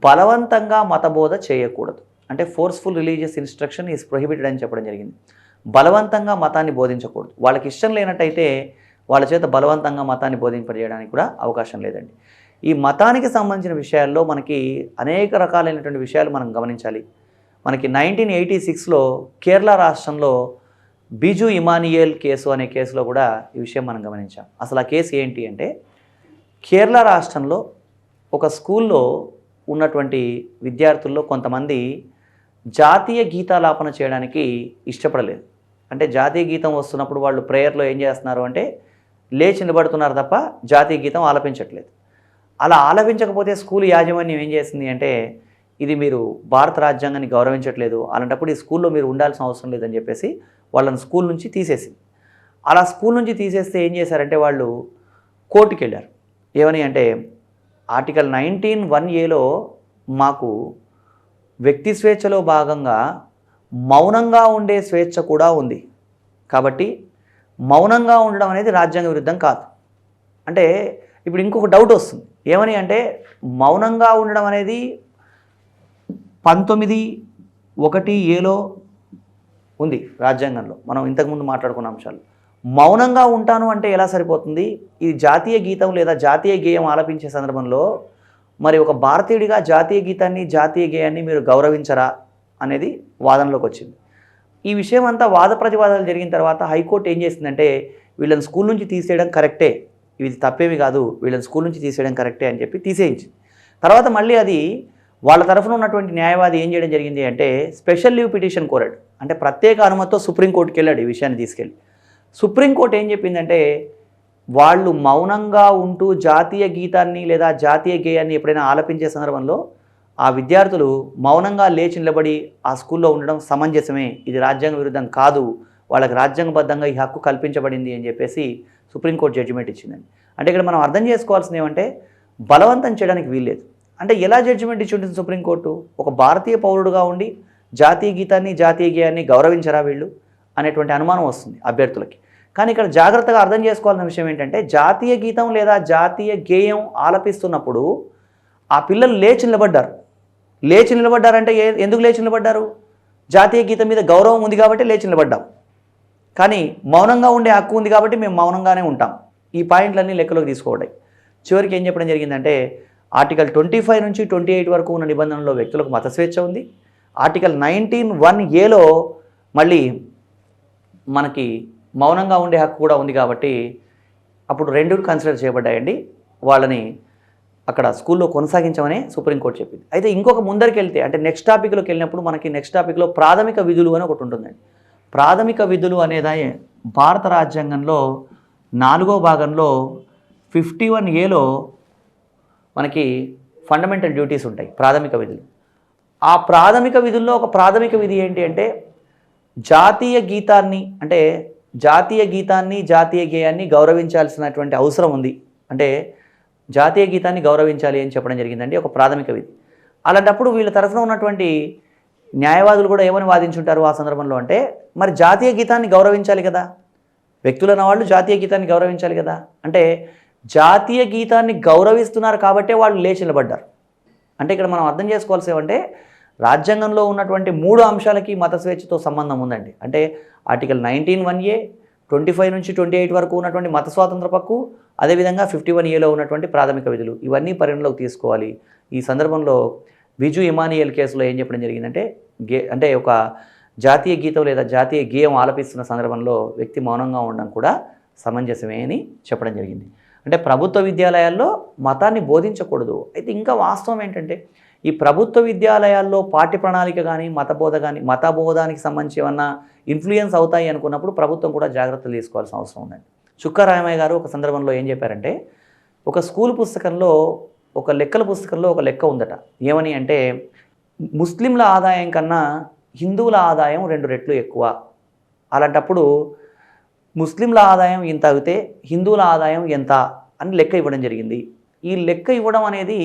బలవంతంగా మతబోధ చేయకూడదు. అంటే forceful religious instruction is prohibited అని చెప్పడం జరిగింది. బలవంతంగా మతాన్ని బోధించకూడదు. వాళ్ళకి ఇష్టం లేనట్టయితే వాళ్ళ చేత బలవంతంగా మతాన్ని బోధింపజేయడానికి కూడా అవకాశం లేదండి. ఈ మతానికి సంబంధించిన విషయాల్లో మనకి అనేక రకాలైనటువంటి విషయాలు మనం గమనించాలి. మనకి 1986లో కేరళ రాష్ట్రంలో బిజు ఇమానియల్ కేసు అనే కేసులో కూడా ఈ విషయం మనం గమనించాం. అసలు ఆ కేసు ఏంటి అంటే కేరళ రాష్ట్రంలో ఒక స్కూల్లో ఉన్నటువంటి విద్యార్థుల్లో కొంతమంది జాతీయ గీతాలాపన చేయడానికి ఇష్టపడలేదు. అంటే జాతీయ గీతం వస్తున్నప్పుడు వాళ్ళు ప్రేయర్లో ఏం చేస్తున్నారు అంటే లేచి నిలబడుతున్నారు తప్ప జాతీయ గీతం ఆలపించట్లేదు. అలా ఆలపించకపోతే స్కూల్ యాజమాన్యం ఏం చేసింది అంటే ఇది మీరు భారత రాజ్యాంగాన్ని గౌరవించట్లేదు, అలాంటప్పుడు ఈ స్కూల్లో మీరు ఉండాల్సిన అవసరం లేదని చెప్పేసి వాళ్ళని స్కూల్ నుంచి తీసేసింది. అలా స్కూల్ నుంచి తీసేస్తే ఏం చేశారంటే వాళ్ళు కోర్టుకి వెళ్ళారు. ఏమని అంటే ఆర్టికల్ 19(1)(a)లో మాకు వ్యక్తి స్వేచ్ఛలో భాగంగా మౌనంగా ఉండే స్వేచ్ఛ కూడా ఉంది. కాబట్టి మౌనంగా ఉండడం అనేది రాజ్యాంగ విరుద్ధం కాదు. అంటే ఇప్పుడు ఇంకొక డౌట్ వస్తుంది. ఏమని అంటే మౌనంగా ఉండడం అనేది 19(1)(a)లో ఉంది రాజ్యాంగంలో. మనం ఇంతకుముందు మాట్లాడుకున్న అంశాలు. మౌనంగా ఉంటాను అంటే ఎలా సరిపోతుంది? ఇది జాతీయ గీతం లేదా జాతీయ గేయం ఆలపించే సందర్భంలో మరి ఒక భారతీయుడిగా జాతీయ గీతాన్ని జాతీయ గేయాన్ని మీరు గౌరవించరా అనేది వాదనలోకి వచ్చింది. ఈ విషయం అంతా వాద ప్రతివాదాలు జరిగిన తర్వాత హైకోర్టు ఏం చేసిందంటే వీళ్ళని స్కూల్ నుంచి తీసేయడం కరెక్టే, ఇది తప్పేమి కాదు, వీళ్ళని స్కూల్ నుంచి తీసేయడం కరెక్టే అని చెప్పి తీసేయించింది. తర్వాత మళ్ళీ అది వాళ్ళ తరఫున ఉన్నటువంటి న్యాయవాది ఏం చేయడం జరిగింది అంటే స్పెషల్ లీవ్ పిటిషన్ కోరాడు. అంటే ప్రత్యేక అనుమతితో సుప్రీంకోర్టుకి వెళ్ళాడు ఈ విషయాన్ని తీసుకెళ్ళి. సుప్రీంకోర్టు ఏం చెప్పిందంటే వాళ్ళు మౌనంగా ఉంటూ జాతీయ గీతాన్ని లేదా జాతీయ గేయాన్ని ఎప్పుడైనా ఆలపించే సందర్భంలో ఆ విద్యార్థులు మౌనంగా లేచి నిలబడి ఆ స్కూల్లో ఉండడం సమంజసమే, ఇది రాజ్యాంగ విరుద్ధం కాదు, వాళ్ళకి రాజ్యాంగబద్ధంగా ఈ హక్కు కల్పించబడింది అని చెప్పేసి సుప్రీంకోర్టు జడ్జిమెంట్ ఇచ్చిందండి. అంటే ఇక్కడ మనం అర్థం చేసుకోవాల్సింది ఏమంటే బలవంతం చేయడానికి వీల్లేదు. అంటే ఎలా జడ్జిమెంట్ ఇచ్చి ఉంటుంది సుప్రీంకోర్టు? ఒక భారతీయ పౌరుడుగా ఉండి జాతీయ గీతాన్ని జాతీయ గేయాన్ని గౌరవించరా వీళ్ళు అనేటువంటి అనుమానం వస్తుంది అభ్యర్థులకి. కానీ ఇక్కడ జాగ్రత్తగా అర్థం చేసుకోవాల్సిన విషయం ఏంటంటే జాతీయ గీతం లేదా జాతీయ గేయం ఆలపిస్తున్నప్పుడు ఆ పిల్లలు లేచి నిలబడ్డారు. లేచి నిలబడ్డారంటే ఎందుకు లేచి నిలబడ్డారు? జాతీయ గీతం మీద గౌరవం ఉంది కాబట్టి లేచి నిలబడ్డాం. కానీ మౌనంగా ఉండే హక్కు ఉంది కాబట్టి మేము మౌనంగానే ఉంటాం. ఈ పాయింట్లన్నీ లెక్కలోకి తీసుకోవడాయి. చివరికి ఏం చెప్పడం జరిగిందంటే ఆర్టికల్ 25 నుంచి 28 వరకు ఉన్న నిబంధనల్లో వ్యక్తులకు మత స్వేచ్ఛ ఉంది. ఆర్టికల్ 19(1)(a)లో మళ్ళీ మనకి మౌనంగా ఉండే హక్కు కూడా ఉంది కాబట్టి అప్పుడు రెండు కన్సిడర్ చేయబడ్డాయండి. వాళ్ళని అక్కడ స్కూల్లో కొనసాగించమని సుప్రీంకోర్టు చెప్పింది. అయితే ఇంకొక ముందరికి వెళ్తే అంటే నెక్స్ట్ టాపిక్లోకి వెళ్ళినప్పుడు మనకి నెక్స్ట్ టాపిక్లో ప్రాథమిక విధులు అని ఒకటి ఉంటుందండి. ప్రాథమిక విధులు అనేది భారత రాజ్యాంగంలో 4వ భాగంలో 51(a)లో మనకి ఫండమెంటల్ డ్యూటీస్ ఉంటాయి, ప్రాథమిక విధులు. ఆ ప్రాథమిక విధుల్లో ఒక ప్రాథమిక విధి ఏంటి అంటే జాతీయ గీతాన్ని అంటే జాతీయ గీతాన్ని జాతీయ గేయాన్ని గౌరవించాల్సినటువంటి అవసరం ఉంది. అంటే జాతీయ గీతాన్ని గౌరవించాలి అని చెప్పడం జరిగిందండి, ఒక ప్రాథమిక విధి. అలాంటప్పుడు వీళ్ళ తరఫున ఉన్నటువంటి న్యాయవాదులు కూడా ఏమని వాదించుంటారు ఆ సందర్భంలో అంటే మరి జాతీయ గీతాన్ని గౌరవించాలి కదా, వ్యక్తులన్న వాళ్ళు జాతీయ గీతాన్ని గౌరవించాలి కదా. అంటే జాతీయ గీతాన్ని గౌరవిస్తున్నారు కాబట్టే వాళ్ళు లేచి నిలబడ్డారు. అంటే ఇక్కడ మనం అర్థం చేసుకోవాల్సి ఏమంటే రాజ్యాంగంలో ఉన్నటువంటి 3 అంశాలకి మత స్వేచ్ఛతో సంబంధం ఉందండి. అంటే ఆర్టికల్ 19(1)(a), 25 నుంచి 28 వరకు ఉన్నటువంటి మత స్వాతంత్ర హక్కు, అదేవిధంగా 51(a)లో ఉన్నటువంటి ప్రాథమిక విధులు, ఇవన్నీ పరిగణలోకి తీసుకోవాలి. ఈ సందర్భంలో బిజు ఇమానియల్ కేసులో ఏం చెప్పడం జరిగిందంటే అంటే ఒక జాతీయ గీతం లేదా జాతీయ గేయం ఆలపిస్తున్న సందర్భంలో వ్యక్తి మౌనంగా ఉండడం కూడా సమంజసమే అని చెప్పడం జరిగింది. అంటే ప్రభుత్వ విద్యాలయాల్లో మతాన్ని బోధించకూడదు. అయితే ఇంకా వాస్తవం ఏంటంటే ఈ ప్రభుత్వ విద్యాలయాల్లో పాఠ్య ప్రణాళిక కానీ మత బోధానికి సంబంధించి ఏమన్నా ఇన్ఫ్లుయెన్స్ అవుతాయి అనుకున్నప్పుడు ప్రభుత్వం కూడా జాగ్రత్తలు తీసుకోవాల్సిన అవసరం ఉందండి. చుక్కా రామయ్య గారు ఒక సందర్భంలో ఏం చెప్పారంటే ఒక స్కూల్ పుస్తకంలో ఒక లెక్కల పుస్తకంలో ఒక లెక్క ఉందట. ఏమని అంటే ముస్లింల ఆదాయం కన్నా హిందువుల ఆదాయం 2 రెట్లు ఎక్కువ. అలాంటప్పుడు ముస్లింల ఆదాయం ఇంత అయితే హిందువుల ఆదాయం ఎంత అని లెక్క ఇవ్వడం జరిగింది. ఈ లెక్క ఇవ్వడం అనేది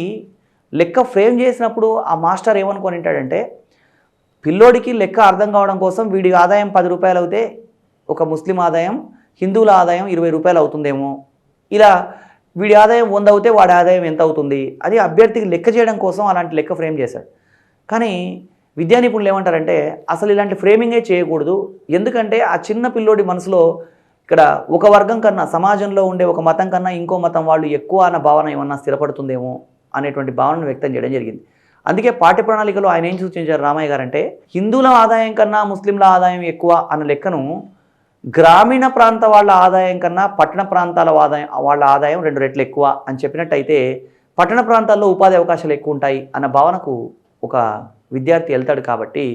లెక్క ఫ్రేమ్ చేసినప్పుడు ఆ మాస్టర్ ఏమనుకొని ఉంటాడంటే పిల్లోడికి లెక్క అర్థం కావడం కోసం వీడి ఆదాయం 10 రూపాయలు అవుతే ఒక ముస్లిం ఆదాయం హిందువుల ఆదాయం 20 రూపాయలు అవుతుందేమో, ఇలా వీడి ఆదాయం 100 అవుతే వాడి ఆదాయం ఎంత అవుతుంది అది అభ్యర్థికి లెక్క చేయడం కోసం అలాంటి లెక్క ఫ్రేమ్ చేశాడు. కానీ విద్యా నిపుణులు ఏమంటారంటే అసలు ఇలాంటి ఫ్రేమింగే చేయకూడదు. ఎందుకంటే ఆ చిన్న పిల్లోడి మనసులో ఇక్కడ ఒక వర్గం కన్నా సమాజంలో ఉండే ఒక మతం కన్నా ఇంకో మతం వాళ్ళు ఎక్కువ అన్న భావన ఏమన్నా స్థిరపడుతుందేమో అనేటువంటి భావనను వ్యక్తం చేయడం జరిగింది. అందుకే పాఠ్య ప్రణాళికలో ఆయన ఏం సూచించారు రామయ్య గారు అంటే హిందువుల ఆదాయం కన్నా ముస్లింల ఆదాయం ఎక్కువ అన్న లెక్కను గ్రామీణ ప్రాంత వాళ్ళ ఆదాయం కన్నా పట్టణ ప్రాంతాల వాళ్ళ ఆదాయం 2 రెట్లు ఎక్కువ అని చెప్పినట్టయితే పట్టణ ప్రాంతాల్లో ఉపాధి అవకాశాలు ఎక్కువ ఉంటాయి అన్న భావనకు ఒక విద్యార్థి వెళ్తాడు. కాబట్టి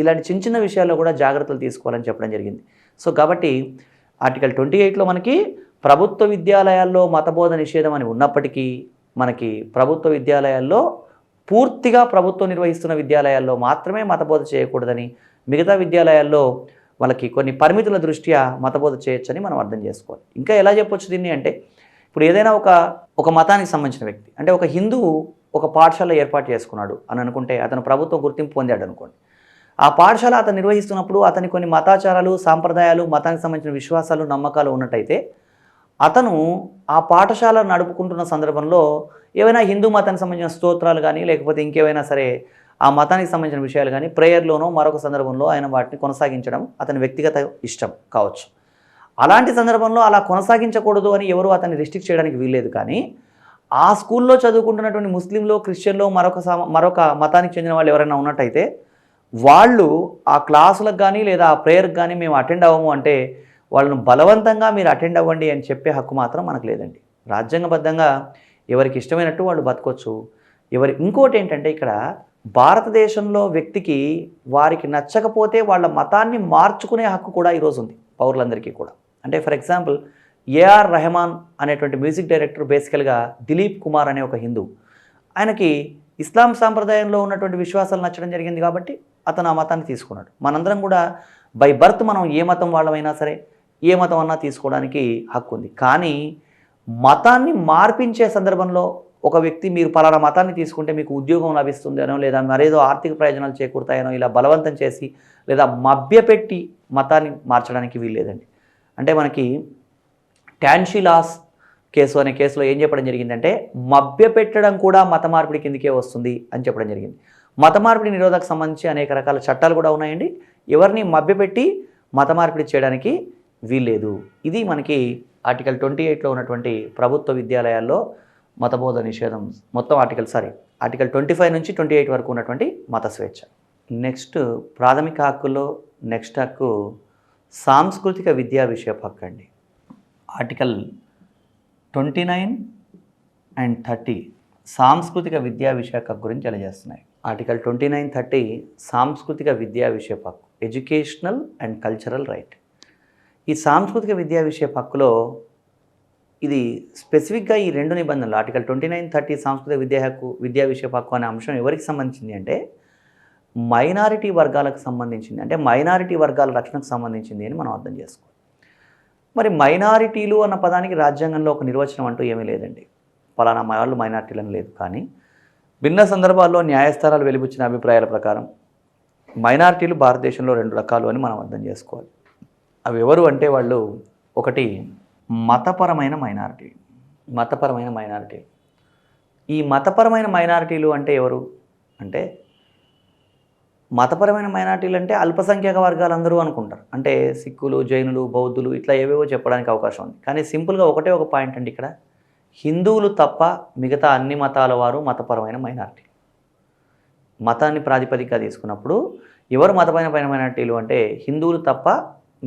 ఇలాంటి చిన్న చిన్న విషయాల్లో కూడా జాగ్రత్తలు తీసుకోవాలని చెప్పడం జరిగింది. సో కాబట్టి ఆర్టికల్ 28లో మనకి ప్రభుత్వ విద్యాలయాల్లో మతబోధ నిషేధం అని ఉన్నప్పటికీ మనకి ప్రభుత్వ విద్యాలయాల్లో పూర్తిగా ప్రభుత్వం నిర్వహిస్తున్న విద్యాలయాల్లో మాత్రమే మతబోధ చేయకూడదని, మిగతా విద్యాలయాల్లో వాళ్ళకి కొన్ని పరిమితుల దృష్ట్యా మతబోధ చేయొచ్చని మనం అర్థం చేసుకోవాలి. ఇంకా ఎలా చెప్పొచ్చు దీన్ని అంటే ఇప్పుడు ఏదైనా ఒక మతానికి సంబంధించిన వ్యక్తి అంటే ఒక హిందువు ఒక పాఠశాల ఏర్పాటు చేసుకున్నాడు అని అనుకుంటే అతను ప్రభుత్వం గుర్తింపు పొందాడు అనుకోండి. ఆ పాఠశాల అతను నిర్వహిస్తున్నప్పుడు అతని కొన్ని మతాచారాలు సాంప్రదాయాలు మతానికి సంబంధించిన విశ్వాసాలు నమ్మకాలు ఉన్నట్టయితే అతను ఆ పాఠశాల నడుపుకుంటున్న సందర్భంలో ఏవైనా హిందూ మతానికి సంబంధించిన స్తోత్రాలు కానీ లేకపోతే ఇంకేవైనా సరే ఆ మతానికి సంబంధించిన విషయాలు కానీ ప్రేయర్లోనో మరొక సందర్భంలో ఆయన వాటిని కొనసాగించడం అతని వ్యక్తిగత ఇష్టం కావచ్చు. అలాంటి సందర్భంలో అలా కొనసాగించకూడదు అని ఎవరు అతన్ని రిస్ట్రిక్ట్ చేయడానికి వీల్లేదు. కానీ ఆ స్కూల్లో చదువుకుంటున్నటువంటి ముస్లింలో, క్రిస్టియన్లో మరొక మతానికి చెందిన వాళ్ళు ఎవరైనా ఉన్నట్టయితే వాళ్ళు ఆ క్లాసులకు కానీ లేదా ఆ ప్రేయర్కి కానీ మేము అటెండ్ అవ్వము అంటే వాళ్ళను బలవంతంగా మీరు అటెండ్ అవ్వండి అని చెప్పే హక్కు మాత్రం మనకు లేదండి. రాజ్యాంగబద్ధంగా ఎవరికి ఇష్టమైనట్టు వాళ్ళు బతకొచ్చు. ఇంకోటి ఏంటంటే ఇక్కడ భారతదేశంలో వ్యక్తికి వారికి నచ్చకపోతే వాళ్ళ మతాన్ని మార్చుకునే హక్కు కూడా ఈరోజు ఉంది పౌరులందరికీ కూడా. అంటే ఫర్ ఎగ్జాంపుల్ ఏఆర్ రెహమాన్ అనేటువంటి మ్యూజిక్ డైరెక్టర్ బేసికల్గా దిలీప్ కుమార్ అనే ఒక హిందూ. ఆయనకి ఇస్లాం సాంప్రదాయంలో ఉన్నటువంటి విశ్వాసాలు నచ్చడం జరిగింది కాబట్టి అతను ఆ మతాన్ని తీసుకున్నాడు. మనందరం కూడా బై బర్త్ మనం ఏ మతం వాళ్ళమైనా సరే ఏ మతం అన్నా తీసుకోవడానికి హక్కు ఉంది. కానీ మతాన్ని మార్పించే సందర్భంలో ఒక వ్యక్తి మీరు పలానా మతాన్ని తీసుకుంటే మీకు ఉద్యోగం లభిస్తుందనో లేదా మరేదో ఆర్థిక ప్రయోజనాలు చేకూరుతాయనో ఇలా బలవంతం చేసి లేదా మభ్యపెట్టి మతాన్ని మార్చడానికి వీల్లేదండి. అంటే మనకి ట్యాన్షీ లాస్ కేసు అనే కేసులో ఏం చెప్పడం జరిగిందంటే మభ్యపెట్టడం కూడా మత మార్పిడి కిందకే వస్తుంది అని చెప్పడం జరిగింది. మత మార్పిడి నిరోధకు సంబంధించి అనేక రకాల చట్టాలు కూడా ఉన్నాయండి. ఎవరిని మభ్యపెట్టి మత మార్పిడి చేయడానికి వీల్లేదు. ఇది మనకి ఆర్టికల్ 28లో ఉన్నటువంటి ప్రభుత్వ విద్యాలయాల్లో మతబోధ నిషేధం మొత్తం ఆర్టికల్ 25 నుంచి 28 వరకు ఉన్నటువంటి మత స్వేచ్ఛ. నెక్స్ట్ ప్రాథమిక హక్కుల్లో నెక్స్ట్ హక్కు సాంస్కృతిక విద్యా విషయపు హక్కు అండి. ఆర్టికల్ 29 అండ్ 30 సాంస్కృతిక విద్యా విషయక హక్కు గురించి తెలియజేస్తున్నాయి. ఆర్టికల్ 29, 30 సాంస్కృతిక విద్యా విషయపు హక్కు, ఎడ్యుకేషనల్ అండ్ కల్చరల్ రైట్. ఈ సాంస్కృతిక విద్యా విషయపు హక్కులో ఇది స్పెసిఫిక్గా ఈ రెండు నిబంధనలు ఆర్టికల్ 29, 30 సాంస్కృతిక విద్యా విషయపు హక్కు అనే అంశం ఎవరికి సంబంధించింది అంటే మైనారిటీ వర్గాలకు సంబంధించింది. అంటే మైనారిటీ వర్గాల రక్షణకు సంబంధించింది అని మనం అర్థం చేసుకోవాలి. మరి మైనారిటీలు అన్న పదానికి రాజ్యాంగంలో ఒక నిర్వచనం అంటూ ఏమీ లేదండి. పలానా వాళ్ళు మైనారిటీలను లేదు. కానీ భిన్న సందర్భాల్లో న్యాయస్థానాలు వెలిబుచ్చిన అభిప్రాయాల ప్రకారం మైనారిటీలు భారతదేశంలో 2 రకాలు అని మనం అర్థం చేసుకోవాలి. అవి ఎవరు అంటే వాళ్ళు ఒకటి మతపరమైన మైనారిటీ. ఈ మతపరమైన మైనారిటీలు అంటే ఎవరు అంటే మతపరమైన మైనారిటీలు అంటే అల్పసంఖ్యాక వర్గాలందరూ అనుకుంటారు. అంటే సిక్కులు, జైనులు, బౌద్ధులు ఇట్లా ఏవేవో చెప్పడానికి అవకాశం ఉంది. కానీ సింపుల్గా ఒక పాయింట్ అండి, ఇక్కడ హిందువులు తప్ప మిగతా అన్ని మతాల వారు మతపరమైన మైనారిటీ. మతాన్ని ప్రాతిపదికగా తీసుకున్నప్పుడు ఎవరు మతపరమైన మైనారిటీలు అంటే హిందువులు తప్ప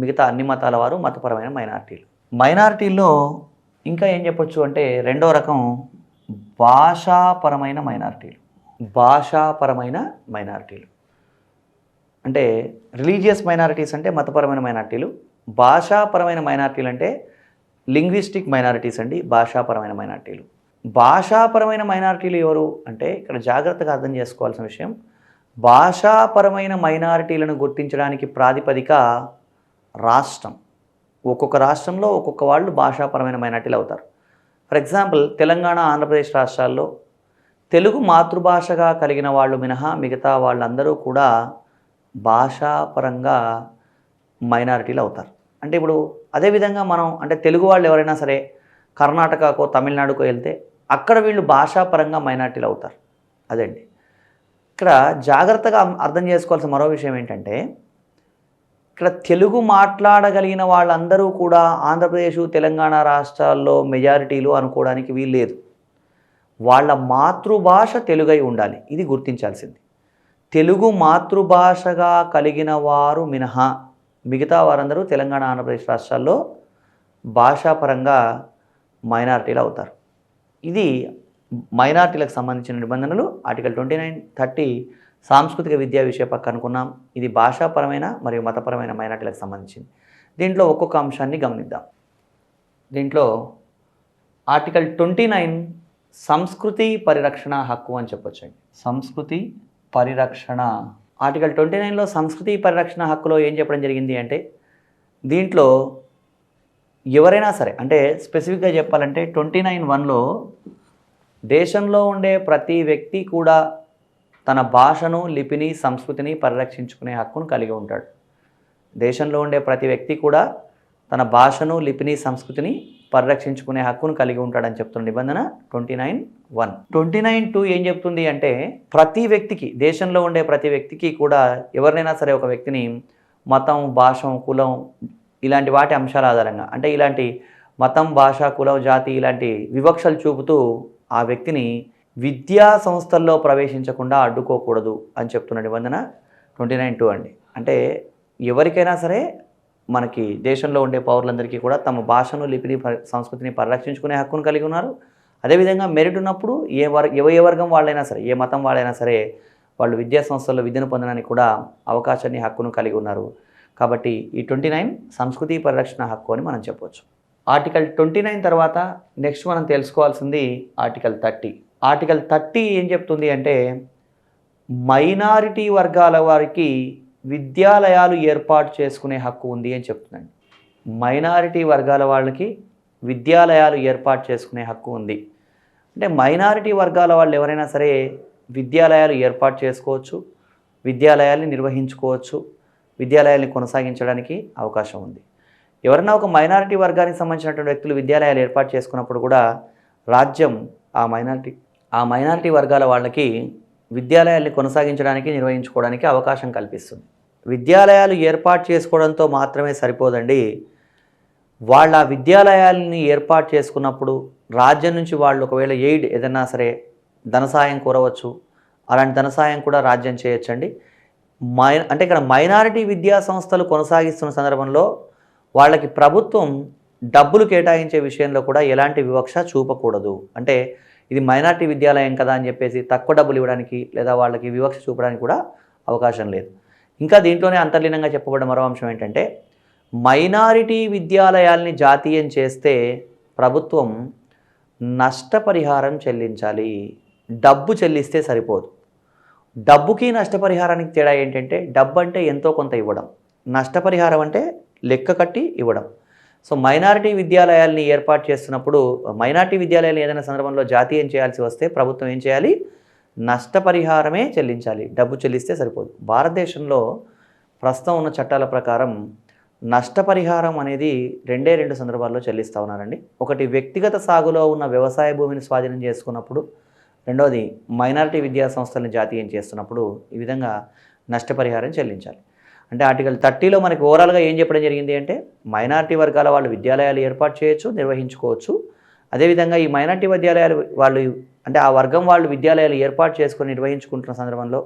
మిగతా అన్ని మతాల వారు మతపరమైన మైనారిటీలు. మైనారిటీల్లో ఇంకా ఏం చెప్పొచ్చు అంటే రెండో రకం భాషాపరమైన మైనారిటీలు. అంటే రిలీజియస్ మైనారిటీస్ అంటే మతపరమైన మైనారిటీలు, భాషాపరమైన మైనారిటీలు అంటే లింగ్విస్టిక్ మైనారిటీస్ అండి. భాషాపరమైన మైనారిటీలు ఎవరు అంటే ఇక్కడ జాగ్రత్తగా అర్థం చేసుకోవాల్సిన విషయం, భాషాపరమైన మైనారిటీలను గుర్తించడానికి ప్రాతిపదిక రాష్ట్రం. ఒక్కొక్క రాష్ట్రంలో ఒక్కొక్క వాళ్ళు భాషాపరమైన మైనారిటీలు అవుతారు. ఫర్ ఎగ్జాంపుల్ తెలంగాణ, ఆంధ్రప్రదేశ్ రాష్ట్రాల్లో తెలుగు మాతృభాషగా కలిగిన వాళ్ళు మినహా మిగతా వాళ్ళందరూ కూడా భాషాపరంగా మైనారిటీలు అవుతారు. అంటే ఇప్పుడు అదేవిధంగా మనం అంటే తెలుగు వాళ్ళు ఎవరైనా సరే కర్ణాటకకో తమిళనాడుకో వెళ్తే అక్కడ వీళ్ళు భాషాపరంగా మైనారిటీలు అవుతారు. అదండి ఇక్కడ జాగ్రత్తగా అర్థం చేసుకోవాల్సిన మరో విషయం ఏంటంటే ఇక్కడ తెలుగు మాట్లాడగలిగిన వాళ్ళందరూ కూడా ఆంధ్రప్రదేశ్, తెలంగాణ రాష్ట్రాల్లో మెజారిటీలు అనుకోవడానికి వీల్లేదు. వాళ్ళ మాతృభాష తెలుగై ఉండాలి. ఇది గుర్తించాల్సింది. తెలుగు మాతృభాషగా కలిగిన వారు మినహా మిగతా వారందరూ తెలంగాణ, ఆంధ్రప్రదేశ్ రాష్ట్రాల్లో భాషాపరంగా మైనారిటీలు అవుతారు. ఇది మైనారిటీలకు సంబంధించిన నిబంధనలు. ఆర్టికల్ 29, 30 సాంస్కృతిక విద్యా విషయపు హక్కు అనుకున్నాం. ఇది భాషాపరమైన మరియు మతపరమైన మైనారిటీలకు సంబంధించింది. దీంట్లో ఒక్కొక్క అంశాన్ని గమనిద్దాం. దీంట్లో ఆర్టికల్ 29 సంస్కృతి పరిరక్షణ హక్కు అని చెప్పొచ్చండి. సంస్కృతి పరిరక్షణ. ఆర్టికల్ 29లో సంస్కృతి పరిరక్షణ హక్కులో ఏం చెప్పడం జరిగింది అంటే దీంట్లో ఎవరైనా సరే అంటే స్పెసిఫిక్గా చెప్పాలంటే 29(1)లో దేశంలో ఉండే ప్రతి వ్యక్తి కూడా తన భాషను, లిపిని, సంస్కృతిని పరిరక్షించుకునే హక్కును కలిగి ఉంటాడు. దేశంలో ఉండే ప్రతి వ్యక్తి కూడా తన భాషను, లిపిని, సంస్కృతిని పరిరక్షించుకునే హక్కును కలిగి ఉంటాడని చెప్తున్న నిబంధన 29(1). 29(2) ఏం చెప్తుంది అంటే ప్రతి వ్యక్తికి, దేశంలో ఉండే ప్రతి వ్యక్తికి కూడా ఎవరినైనా సరే ఒక వ్యక్తిని మతం, భాష, కులం ఇలాంటి వాటి అంశాల ఆధారంగా అంటే ఇలాంటి మతం, భాష, కులం, జాతి ఇలాంటి వివక్షలు చూపుతూ ఆ వ్యక్తిని విద్యా సంస్థల్లో ప్రవేశించకుండా అడ్డుకోకూడదు అని చెప్తున్న నిబంధన 29(2) అండి. అంటే ఎవరికైనా సరే మనకి దేశంలో ఉండే పౌరులందరికీ కూడా తమ భాషను, లిపిని, సంస్కృతిని పరిరక్షించుకునే హక్కును కలిగి ఉన్నారు. అదేవిధంగా మెరిట్ ఉన్నప్పుడు ఏ వర్గం వాళ్ళైనా సరే, ఏ మతం వాళ్ళైనా సరే వాళ్ళు విద్యా సంస్థల్లో విద్యను పొందడానికి కూడా అవకాశాన్ని, హక్కును కలిగి ఉన్నారు. కాబట్టి ఈ 29 సంస్కృతి పరిరక్షణ హక్కు అని మనం చెప్పవచ్చు. ఆర్టికల్ 29 తర్వాత నెక్స్ట్ మనం తెలుసుకోవాల్సింది ఆర్టికల్ 30. ఆర్టికల్ 30 ఏం చెప్తుంది అంటే మైనారిటీ వర్గాల వారికి విద్యాలయాలు ఏర్పాటు చేసుకునే హక్కు ఉంది అని చెప్తుందండి. మైనారిటీ వర్గాల వాళ్ళకి విద్యాలయాలు ఏర్పాటు చేసుకునే హక్కు ఉంది. అంటే మైనారిటీ వర్గాల వాళ్ళు ఎవరైనా సరే విద్యాలయాలు ఏర్పాటు చేసుకోవచ్చు, విద్యాలయాల్ని నిర్వహించుకోవచ్చు, విద్యాలయాల్ని కొనసాగించడానికి అవకాశం ఉంది. ఎవరైనా ఒక మైనారిటీ వర్గానికి సంబంధించినటువంటి వ్యక్తులు విద్యాలయాలు ఏర్పాటు చేసుకున్నప్పుడు కూడా రాజ్యం ఆ మైనారిటీ వర్గాల వాళ్ళకి విద్యాలయాల్ని కొనసాగించడానికి, నిర్వహించుకోవడానికి అవకాశం కల్పిస్తుంది. విద్యాలయాలు ఏర్పాటు చేసుకోవడంతో మాత్రమే సరిపోదండి. వాళ్ళ విద్యాలయాలని ఏర్పాటు చేసుకున్నప్పుడు రాజ్యం నుంచి వాళ్ళు ఒకవేళ ఎయిడ్ ఏదైనా సరే ధన సాయం కోరవచ్చు. అలాంటి ధన సాయం కూడా రాజ్యం చేయొచ్చండి. అంటే ఇక్కడ మైనారిటీ విద్యా సంస్థలు కొనసాగిస్తున్న సందర్భంలో వాళ్ళకి ప్రభుత్వం డబ్బులు కేటాయించే విషయంలో కూడా ఎలాంటి వివక్ష చూపకూడదు. అంటే ఇది మైనారిటీ విద్యాలయం కదా అని చెప్పేసి తక్కువ డబ్బులు ఇవ్వడానికి లేదా వాళ్ళకి వివక్ష చూపడానికి కూడా అవకాశం లేదు. ఇంకా దీంట్లోనే అంతర్లీనంగా చెప్పబడ్డ మరో అంశం ఏంటంటే మైనారిటీ విద్యాలయాల్ని జాతీయం చేస్తే ప్రభుత్వం నష్టపరిహారం చెల్లించాలి. డబ్బు చెల్లిస్తే సరిపోదు. డబ్బుకి నష్టపరిహారానికి తేడా ఏంటంటే డబ్బు అంటే ఎంతో కొంత ఇవ్వడం, నష్టపరిహారం అంటే లెక్క కట్టి ఇవ్వడం. సో మైనారిటీ విద్యాలయాల్ని ఏర్పాటు చేస్తున్నప్పుడు మైనారిటీ విద్యాలయాలు ఏదైనా సందర్భంలో జాతీయం చేయాల్సి వస్తే ప్రభుత్వం ఏం చేయాలి? నష్టపరిహారమే చెల్లించాలి, డబ్బు చెల్లిస్తే సరిపోదు. భారతదేశంలో ప్రస్తుతం ఉన్న చట్టాల ప్రకారం నష్టపరిహారం అనేది రెండు సందర్భాల్లో చెల్లిస్తూ ఉన్నారండి. ఒకటి వ్యక్తిగత సాగులో ఉన్న వ్యవసాయ భూమిని స్వాధీనం చేసుకున్నప్పుడు, రెండవది మైనారిటీ విద్యా సంస్థలను జాతీయం చేస్తున్నప్పుడు ఈ విధంగా నష్టపరిహారం చెల్లించాలి. అంటే ఆర్టికల్ 30లో మనకి ఓవరాల్గా ఏం చెప్పడం జరిగింది అంటే మైనారిటీ వర్గాల వాళ్ళు విద్యాలయాలు ఏర్పాటు చేయొచ్చు, నిర్వహించుకోవచ్చు. అదేవిధంగా ఈ మైనారిటీ విద్యాలయాలు వాళ్ళు అంటే ఆ వర్గం వాళ్ళు విద్యాలయాలు ఏర్పాటు చేసుకొని నిర్వహించుకుంటున్న సందర్భంలో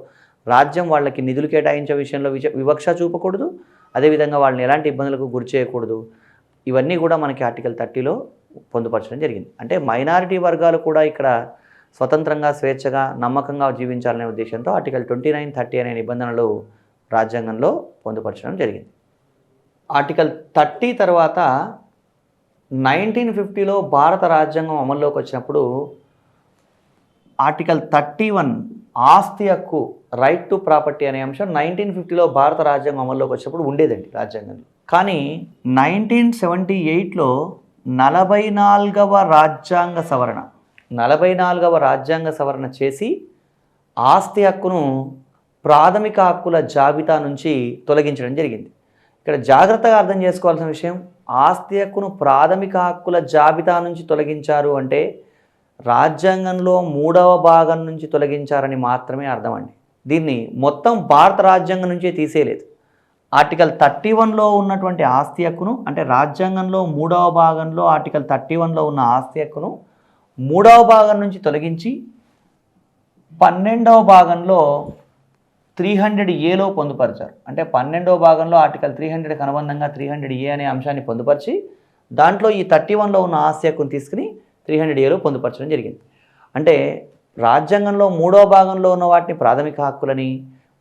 రాజ్యం వాళ్ళకి నిధులు కేటాయించే విషయంలో వివక్ష చూపకూడదు. అదేవిధంగా వాళ్ళని ఎలాంటి ఇబ్బందులకు గురి చేయకూడదు. ఇవన్నీ కూడా మనకి ఆర్టికల్ 30లో పొందుపరచడం జరిగింది. అంటే మైనారిటీ వర్గాలు కూడా ఇక్కడ స్వతంత్రంగా, స్వేచ్ఛగా, నమ్మకంగా జీవించాలనే ఉద్దేశంతో ఆర్టికల్ 29, 30 అనే నిబంధనలు రాజ్యాంగంలో పొందుపరచడం జరిగింది. ఆర్టికల్ 30 తర్వాత 1950లో భారత రాజ్యాంగం అమల్లోకి వచ్చినప్పుడు ఆర్టికల్ 31 ఆస్తి హక్కు, రైట్ టు ప్రాపర్టీ అనే అంశం 1950లో భారత రాజ్యాంగం అమల్లోకి వచ్చినప్పుడు ఉండేదండి రాజ్యాంగంలో. కానీ 1978లో 44వ రాజ్యాంగ సవరణ చేసి ఆస్తి హక్కును ప్రాథమిక హక్కుల జాబితా నుంచి తొలగించడం జరిగింది. ఇక్కడ జాగ్రత్తగా అర్థం చేసుకోవాల్సిన విషయం, ఆస్తి హక్కును ప్రాథమిక హక్కుల జాబితా నుంచి తొలగించారు అంటే రాజ్యాంగంలో 3వ భాగం నుంచి తొలగించారని మాత్రమే అర్థం అండి. దీన్ని మొత్తం భారత రాజ్యాంగం నుంచే తీసేయలేదు. ఆర్టికల్ 31లో ఉన్నటువంటి ఆస్తి హక్కును, అంటే రాజ్యాంగంలో 3వ భాగంలో ఆర్టికల్ 31లో ఉన్న ఆస్తి హక్కును 3వ భాగం నుంచి తొలగించి 12వ భాగంలో 300Aలో పొందుపరిచారు. అంటే 12వ భాగంలో ఆర్టికల్ 300కి అనుబంధంగా 300A అనే అంశాన్ని పొందుపరిచి దాంట్లో ఈ 31లో ఉన్న ఆస్తి హక్కును తీసుకుని 300Aలో పొందుపరచడం జరిగింది. అంటే రాజ్యాంగంలో 3వ భాగంలో ఉన్న వాటిని ప్రాథమిక హక్కులని,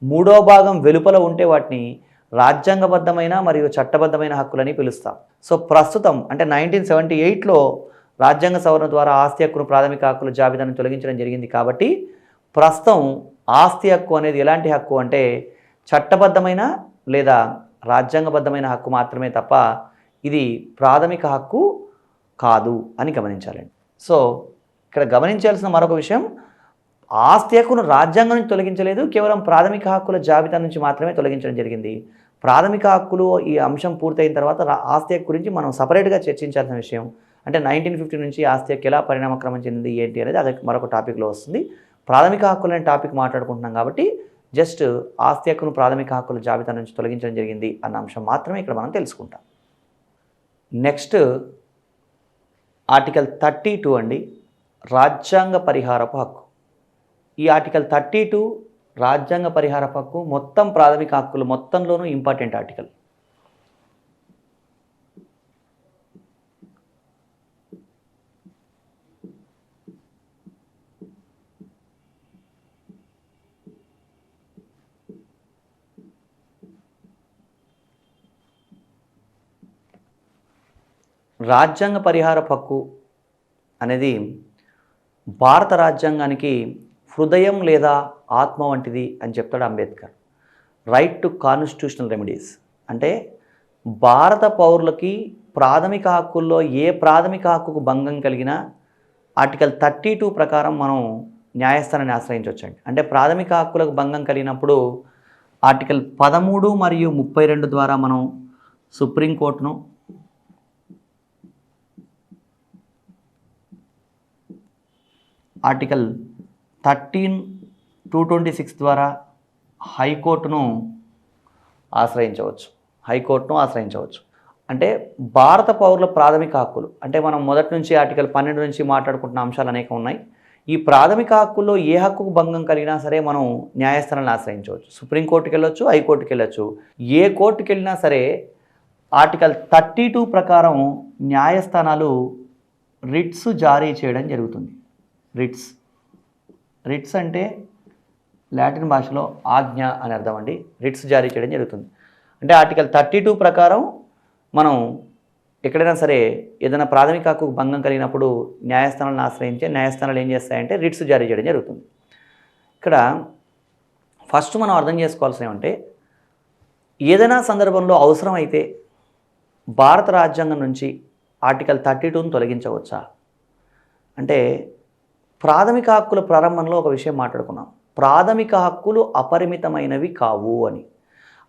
3వ భాగం వెలుపల ఉంటే వాటిని రాజ్యాంగబద్ధమైన మరియు చట్టబద్ధమైన హక్కులని పిలుస్తాం. సో ప్రస్తుతం అంటే 1978లో రాజ్యాంగ సవరణ ద్వారా ఆస్తి హక్కును ప్రాథమిక హక్కుల జాబితాను తొలగించడం జరిగింది. కాబట్టి ప్రస్తుతం ఆస్తి హక్కు అనేది ఎలాంటి హక్కు అంటే చట్టబద్ధమైన లేదా రాజ్యాంగబద్ధమైన హక్కు మాత్రమే తప్ప ఇది ప్రాథమిక హక్కు కాదు అని గమనించాలండి. సో ఇక్కడ గమనించాల్సిన మరొక విషయం, ఆస్తి హక్కును రాజ్యాంగం నుంచి తొలగించలేదు, కేవలం ప్రాథమిక హక్కుల జాబితా నుంచి మాత్రమే తొలగించడం జరిగింది. ప్రాథమిక హక్కులు ఈ అంశం పూర్తయిన తర్వాత ఆస్తి హక్కు గురించి మనం సపరేట్గా చర్చించాల్సిన విషయం. అంటే 1950 నుంచి ఆస్తి హక్కు ఎలా పరిణామక్రమం చెందింది ఏంటి అనేది అది మరొక టాపిక్లో వస్తుంది. ప్రాథమిక హక్కులు అనే టాపిక్ మాట్లాడుకుంటున్నాం కాబట్టి జస్ట్ ఆస్తి హక్కును ప్రాథమిక హక్కుల జాబితా నుంచి తొలగించడం జరిగింది అన్న అంశం మాత్రమే ఇక్కడ మనం తెలుసుకుంటాం. నెక్స్ట్ ఆర్టికల్ 32 అండి. రాజ్యాంగ పరిహారపు హక్కు. ఈ ఆర్టికల్ 32 రాజ్యాంగ పరిహారపు హక్కు మొత్తం ప్రాథమిక హక్కులు మొత్తంలోనూ ఇంపార్టెంట్ ఆర్టికల్. రాజ్యాంగ పరిహారపు హక్కు అనేది భారత రాజ్యాంగానికి హృదయం లేదా ఆత్మ వంటిది అని చెప్తాడు Ambedkar. Right to constitutional remedies అంటే భారత పౌరులకి ప్రాథమిక హక్కుల్లో ఏ ప్రాథమిక హక్కుకు భంగం కలిగినా ఆర్టికల్ 32 ప్రకారం మనం న్యాయస్థానాన్ని ఆశ్రయించవచ్చండి. అంటే ప్రాథమిక హక్కులకు భంగం కలిగినప్పుడు ఆర్టికల్ 13 మరియు 32 ద్వారా మనం సుప్రీంకోర్టును, ఆర్టికల్ 13(226) ద్వారా హైకోర్టును ఆశ్రయించవచ్చు. అంటే భారత పౌరుల ప్రాథమిక హక్కులు అంటే మనం మొదటి నుంచి ఆర్టికల్ 12 నుంచి మాట్లాడుకుంటున్న అంశాలు అనేకం ఉన్నాయి. ఈ ప్రాథమిక హక్కుల్లో ఏ హక్కుకు భంగం కలిగినా సరే మనం న్యాయస్థానాన్ని ఆశ్రయించవచ్చు. సుప్రీంకోర్టుకి వెళ్ళొచ్చు, హైకోర్టుకి వెళ్ళొచ్చు. ఏ కోర్టుకి వెళ్ళినా సరే ఆర్టికల్ 32 ప్రకారం న్యాయస్థానాలు రిట్స్ జారీ చేయడం జరుగుతుంది. రిట్స్ అంటే లాటిన్ భాషలో ఆజ్ఞ అని అర్థం అండి. రిట్స్ జారీ చేయడం జరుగుతుంది. అంటే ఆర్టికల్ 32 ప్రకారం మనం ఎక్కడైనా సరే ఏదైనా ప్రాథమిక హక్కుకు భంగం కలిగినప్పుడు న్యాయస్థానాలను ఆశ్రయించే న్యాయస్థానాలు ఏం చేస్తాయంటే రిట్స్ జారీ చేయడం జరుగుతుంది. ఇక్కడ ఫస్ట్ మనం అర్థం చేసుకోవాల్సిన ఏమంటే ఏదైనా సందర్భంలో అవసరమైతే భారత రాజ్యాంగం నుంచి ఆర్టికల్ 32ను తొలగించవచ్చా అంటే ప్రాథమిక హక్కుల ప్రారంభంలో ఒక విషయం మాట్లాడుకున్నాం. ప్రాథమిక హక్కులు అపరిమితమైనవి కావు అని.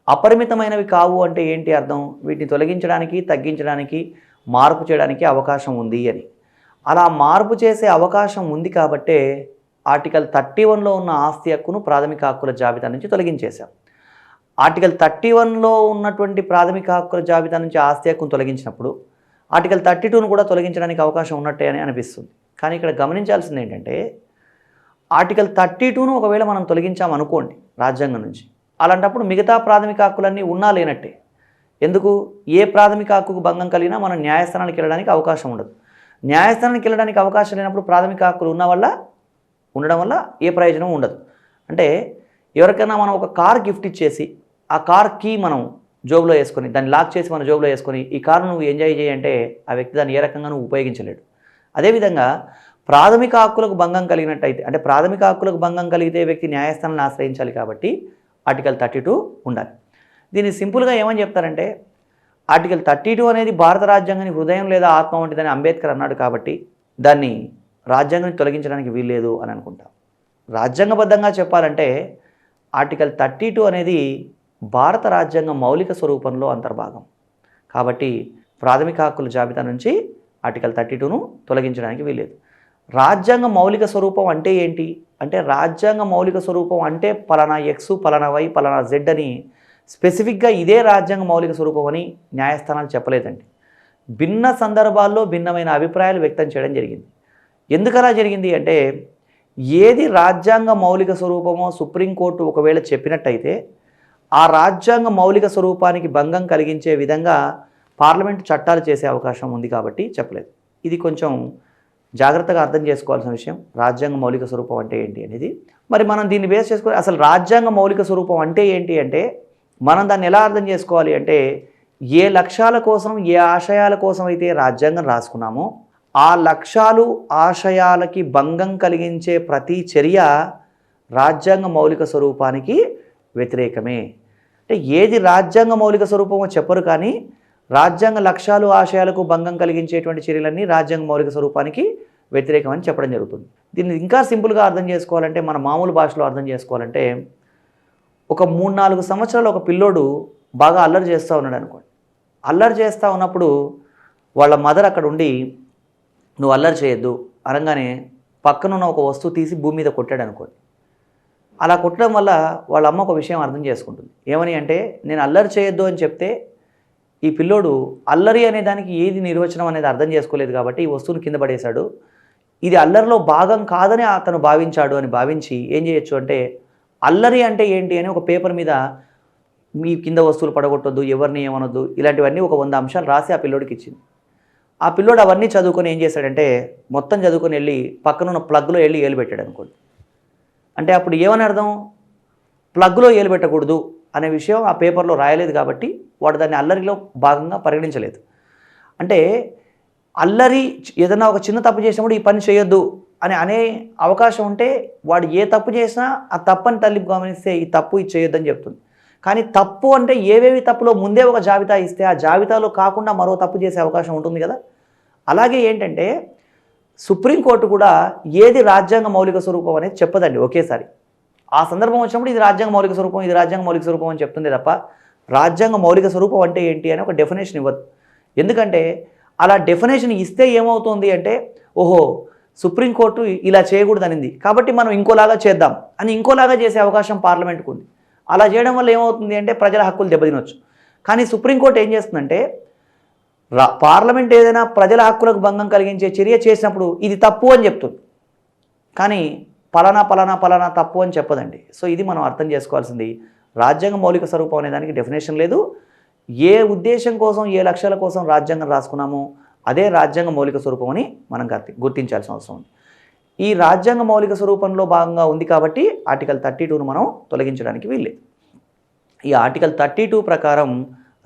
అపరిమితమైనవి కావు అంటే ఏంటి అర్థం? వీటిని తొలగించడానికి, తగ్గించడానికి, మార్పు చేయడానికి అవకాశం ఉంది అని. అలా మార్పు చేసే అవకాశం ఉంది కాబట్టే ఆర్టికల్ 31లో ఉన్న ఆస్తి హక్కును ప్రాథమిక హక్కుల జాబితా నుంచి తొలగించేశాం. ఆర్టికల్ 31లో ఉన్నటువంటి ప్రాథమిక హక్కుల జాబితా నుంచి ఆస్తి హక్కును తొలగించినప్పుడు ఆర్టికల్ 32ను కూడా తొలగించడానికి అవకాశం ఉన్నట్టే అని అనిపిస్తుంది. కానీ ఇక్కడ గమనించాల్సింది ఏంటంటే ఆర్టికల్ 32ను ఒకవేళ మనం తొలగించామనుకోండి రాజ్యాంగం నుంచి, అలాంటప్పుడు మిగతా ప్రాథమిక హక్కులన్నీ ఉన్నా లేనట్టే. ఎందుకు? ఏ ప్రాథమిక హక్కుకు భంగం కలిగినా మనం న్యాయస్థానానికి వెళ్ళడానికి అవకాశం ఉండదు. న్యాయస్థానానికి వెళ్ళడానికి అవకాశం లేనప్పుడు ప్రాథమిక హక్కులు ఉండడం వల్ల ఏ ప్రయోజనం ఉండదు. అంటే ఎవరికైనా మనం ఒక కార్ గిఫ్ట్ ఇచ్చేసి ఆ కార్ కీ మనం జోబులో వేసుకొని దాన్ని లాక్ చేసి మన జోబులో వేసుకొని ఈ కారు నువ్వు ఎంజాయ్ చేయంటే ఆ వ్యక్తి దాన్ని ఏ రకంగా నువ్వు ఉపయోగించలేడు. అదేవిధంగా ప్రాథమిక హక్కులకు భంగం కలిగినట్టయితే అంటే ప్రాథమిక హక్కులకు భంగం కలిగితే వ్యక్తి న్యాయస్థానాన్ని ఆశ్రయించాలి కాబట్టి ఆర్టికల్ 32 ఉండాలి. దీన్ని సింపుల్గా ఏమని చెప్తారంటే ఆర్టికల్ 32 అనేది భారత రాజ్యాంగానికి హృదయం లేదా ఆత్మ వంటిదని అంబేద్కర్ అన్నాడు కాబట్టి దాన్ని రాజ్యాంగాన్ని తొలగించడానికి వీల్లేదు అని అనుకుంటాం. రాజ్యాంగబద్ధంగా చెప్పాలంటే ఆర్టికల్ 32 అనేది భారత రాజ్యాంగం మౌలిక స్వరూపంలో అంతర్భాగం కాబట్టి ప్రాథమిక హక్కుల జాబితా నుంచి ఆర్టికల్ 32ను తొలగించడానికి వీల్లేదు. రాజ్యాంగ మౌలిక స్వరూపం అంటే ఏంటి అంటే రాజ్యాంగ మౌలిక స్వరూపం అంటే పలానా ఎక్స్, పలానా వై, పలానా జెడ్ అని స్పెసిఫిక్గా ఇదే రాజ్యాంగ మౌలిక స్వరూపం అని న్యాయస్థానాలు చెప్పలేదండి. భిన్న సందర్భాల్లో భిన్నమైన అభిప్రాయాలు వ్యక్తం చేయడం జరిగింది. ఎందుకు అలా జరిగింది అంటే ఏది రాజ్యాంగ మౌలిక స్వరూపమో సుప్రీంకోర్టు ఒకవేళ చెప్పినట్టయితే ఆ రాజ్యాంగ మౌలిక స్వరూపానికి భంగం కలిగించే విధంగా పార్లమెంటు చట్టాలు చేసే అవకాశం ఉంది కాబట్టి చెప్పలేదు. ఇది కొంచెం జాగ్రత్తగా అర్థం చేసుకోవాల్సిన విషయం. రాజ్యాంగ మౌలిక స్వరూపం అంటే ఏంటి అనేది మరి మనం దీన్ని బేస్ చేసుకొని అసలు రాజ్యాంగ మౌలిక స్వరూపం అంటే ఏంటి అంటే మనం దాన్ని ఎలా అర్థం చేసుకోవాలి అంటే ఏ లక్ష్యాల కోసం ఏ ఆశయాల కోసం అయితే రాజ్యాంగం రాసుకున్నామో ఆ లక్ష్యాలు ఆశయాలకి భంగం కలిగించే ప్రతి చర్య రాజ్యాంగ మౌలిక స్వరూపానికి వ్యతిరేకమే. అంటే ఏది రాజ్యాంగ మౌలిక స్వరూపమో చెప్పరు కానీ రాజ్యాంగ లక్ష్యాలు ఆశయాలకు భంగం కలిగించేటువంటి చర్యలన్నీ రాజ్యాంగ మౌలిక స్వరూపానికి వ్యతిరేకమని చెప్పడం జరుగుతుంది. దీన్ని ఇంకా సింపుల్గా అర్థం చేసుకోవాలంటే మన మామూలు భాషలో అర్థం చేసుకోవాలంటే ఒక 3-4 సంవత్సరాలు ఒక పిల్లోడు బాగా అల్లరి చేస్తూ ఉన్నాడు అనుకోండి. అల్లరి చేస్తూ ఉన్నప్పుడు వాళ్ళ మదర్ అక్కడ ఉండి నువ్వు అల్లరి చేయొద్దు అనగానే పక్కనున్న ఒక వస్తువు తీసి భూమి మీద కొట్టాడు అనుకోండి. అలా కొట్టడం వల్ల వాళ్ళ అమ్మ ఒక విషయం అర్థం చేసుకుంటుంది. ఏమని అంటే నేను అల్లరి చేయొద్దు అని చెప్తే ఈ పిల్లోడు అల్లరి అనే దానికి ఏది నిర్వచనం అనేది అర్థం చేసుకోలేదు కాబట్టి ఈ వస్తువుని కింద పడేశాడు. ఇది అల్లరిలో భాగం కాదని అతను భావించాడు అని భావించి ఏం చేయొచ్చు అంటే అల్లరి అంటే ఏంటి అని ఒక పేపర్ మీద మీ కింద వస్తువులు పడగొట్టొద్దు, ఎవరిని ఏమనొద్దు, ఇలాంటివన్నీ ఒక 100 అంశాలు రాసి ఆ పిల్లోడికి ఇచ్చింది. ఆ పిల్లోడు అవన్నీ చదువుకొని ఏం చేశాడంటే మొత్తం చదువుకొని వెళ్ళి పక్కనున్న ప్లగ్లో వెళ్ళి ఏలు పెట్టాడు అనుకోండి. అంటే అప్పుడు ఏమని అర్థం? ప్లగ్లో ఏలు పెట్టకూడదు అనే విషయం ఆ పేపర్లో రాయలేదు కాబట్టి వాడు దాన్ని అల్లరిలో భాగంగా పరిగణించలేదు. అంటే అల్లరి ఏదైనా ఒక చిన్న తప్పు చేసినప్పుడు ఈ పని చేయొద్దు అనే అవకాశం ఉంటే వాడు ఏ తప్పు చేసినా ఆ తప్పని తల్లి గమనిస్తే ఈ తప్పు ఇది చేయొద్దని చెప్తుంది. కానీ తప్పు అంటే ఏవేవి తప్పులో ముందే ఒక జాబితా ఇస్తే ఆ జాబితాలో కాకుండా మరో తప్పు చేసే అవకాశం ఉంటుంది కదా. అలాగే ఏంటంటే సుప్రీంకోర్టు కూడా ఏది రాజ్యాంగ మౌలిక స్వరూపం అనేది చెప్పదండి ఒకేసారి. ఆ సందర్భం వచ్చినప్పుడు ఇది రాజ్యాంగ మౌలిక స్వరూపం, ఇది రాజ్యాంగ మౌలిక స్వరూపం అని చెప్తుంది తప్ప రాజ్యాంగ మౌలిక స్వరూపం అంటే ఏంటి అని ఒక డెఫినేషన్ ఇవ్వదు. ఎందుకంటే అలా డెఫినేషన్ ఇస్తే ఏమవుతుంది అంటే ఓహో సుప్రీంకోర్టు ఇలా చేయకూడదు అనింది కాబట్టి మనం ఇంకోలాగా చేద్దాం అని ఇంకోలాగా చేసే అవకాశం పార్లమెంట్కు ఉంది. అలా చేయడం వల్ల ఏమవుతుంది అంటే ప్రజల హక్కులు దెబ్బతినొచ్చు. కానీ సుప్రీంకోర్టు ఏం చేస్తుందంటే పార్లమెంట్ ఏదైనా ప్రజల హక్కులకు భంగం కలిగించే చర్య చేసినప్పుడు ఇది తప్పు అని చెప్తుంది, కానీ పలానా పలానా పలానా తప్పు అని చెప్పదండి. సో ఇది మనం అర్థం చేసుకోవాల్సింది. రాజ్యాంగ మౌలిక స్వరూపం అనే దానికి డెఫినేషన్ లేదు. ఏ ఉద్దేశం కోసం ఏ లక్ష్యాల కోసం రాజ్యాంగం రాసుకున్నామో అదే రాజ్యాంగ మౌలిక స్వరూపం అని మనం గుర్తించాల్సిన అవసరం ఉంది. ఈ రాజ్యాంగ మౌలిక స్వరూపంలో భాగంగా ఉంది కాబట్టి ఆర్టికల్ 32ను మనం తొలగించడానికి వీల్లేదు. ఈ ఆర్టికల్ 32 ప్రకారం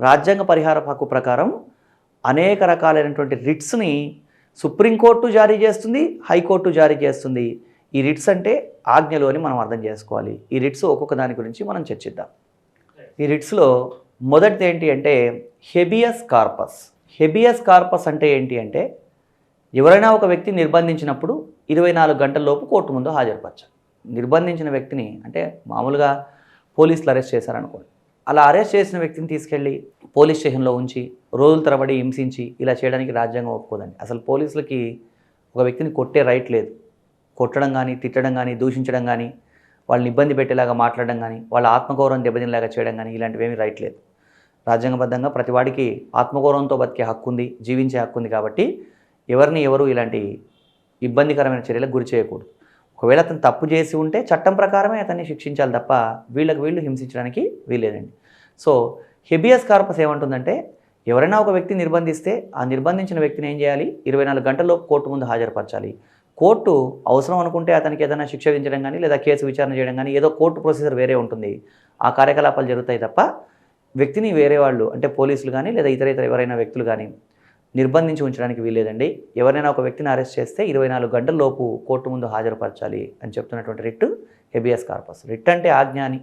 రాజ్యాంగ పరిహార హక్కు ప్రకారం అనేక రకాలైనటువంటి రిట్స్ని సుప్రీంకోర్టు జారీ చేస్తుంది, హైకోర్టు జారీ చేస్తుంది. ఈ రిట్స్ అంటే ఆజ్ఞలు అని మనం అర్థం చేసుకోవాలి. ఈ రిట్స్ ఒక్కొక్క దాని గురించి మనం చర్చిద్దాం. ఈ రిట్స్లో మొదటిది ఏంటి అంటే హెబియస్ కార్పస్. హెబియస్ కార్పస్ అంటే ఏంటి అంటే ఎవరైనా ఒక వ్యక్తి నిర్బంధించినప్పుడు 24 గంటల్లోపు కోర్టు ముందు హాజరుపరచాలి. నిర్బంధించిన వ్యక్తిని అంటే మామూలుగా పోలీసులు అరెస్ట్ చేశారనుకోండి, అలా అరెస్ట్ చేసిన వ్యక్తిని తీసుకెళ్ళి పోలీస్ స్టేషన్లో ఉంచి రోజుల తరబడి హింసించి ఇలా చేయడానికి రాజ్యాంగం ఒప్పుకోదండి. అసలు పోలీసులకి ఒక వ్యక్తిని కొట్టే రైట్ లేదు. కొట్టడం కానీ, తిట్టడం కానీ, దూషించడం కానీ, వాళ్ళని ఇబ్బంది పెట్టేలాగా మాట్లాడడం కానీ, వాళ్ళ ఆత్మగౌరవం దెబ్బతినేలాగా చేయడం కానీ ఇలాంటివేమీ రైట్ లేదు. రాజ్యాంగబద్ధంగా ప్రతి వాడికి ఆత్మగౌరవంతో బతికే హక్కు ఉంది, జీవించే హక్కు ఉంది. కాబట్టి ఎవరు ఇలాంటి ఇబ్బందికరమైన చర్యలకు గురి చేయకూడదు. ఒకవేళ అతను తప్పు చేసి ఉంటే చట్టం ప్రకారమే అతన్ని శిక్షించాలి తప్ప వీళ్ళు హింసించడానికి వీల్లేదండి. సో హెబియస్ కార్పస్ ఏమంటుందంటే ఎవరైనా ఒక వ్యక్తి నిర్బంధిస్తే ఆ నిర్బంధించిన వ్యక్తిని ఏం చేయాలి? 24 గంటల్లోపు కోర్టు ముందు హాజరుపరచాలి. కోర్టు అవసరం అనుకుంటే అతనికి ఏదైనా శిక్ష విధించడం కానీ లేదా కేసు విచారణ చేయడం కానీ ఏదో కోర్టు ప్రొసీజర్ వేరే ఉంటుంది. ఆ కార్యకలాపాలు జరుగుతాయి తప్ప వ్యక్తిని వేరే వాళ్ళు అంటే పోలీసులు కానీ లేదా ఇతర ఎవరైనా వ్యక్తులు కానీ నిర్బంధించి ఉంచడానికి వీల్లేదండి. ఎవరైనా ఒక వ్యక్తిని అరెస్ట్ చేస్తే 24 గంటల్లోపు కోర్టు ముందు హాజరుపరచాలి అని చెప్తున్నటువంటి రిట్ హెబియస్ కార్పస్. రిట్ అంటే ఆజ్ఞ అని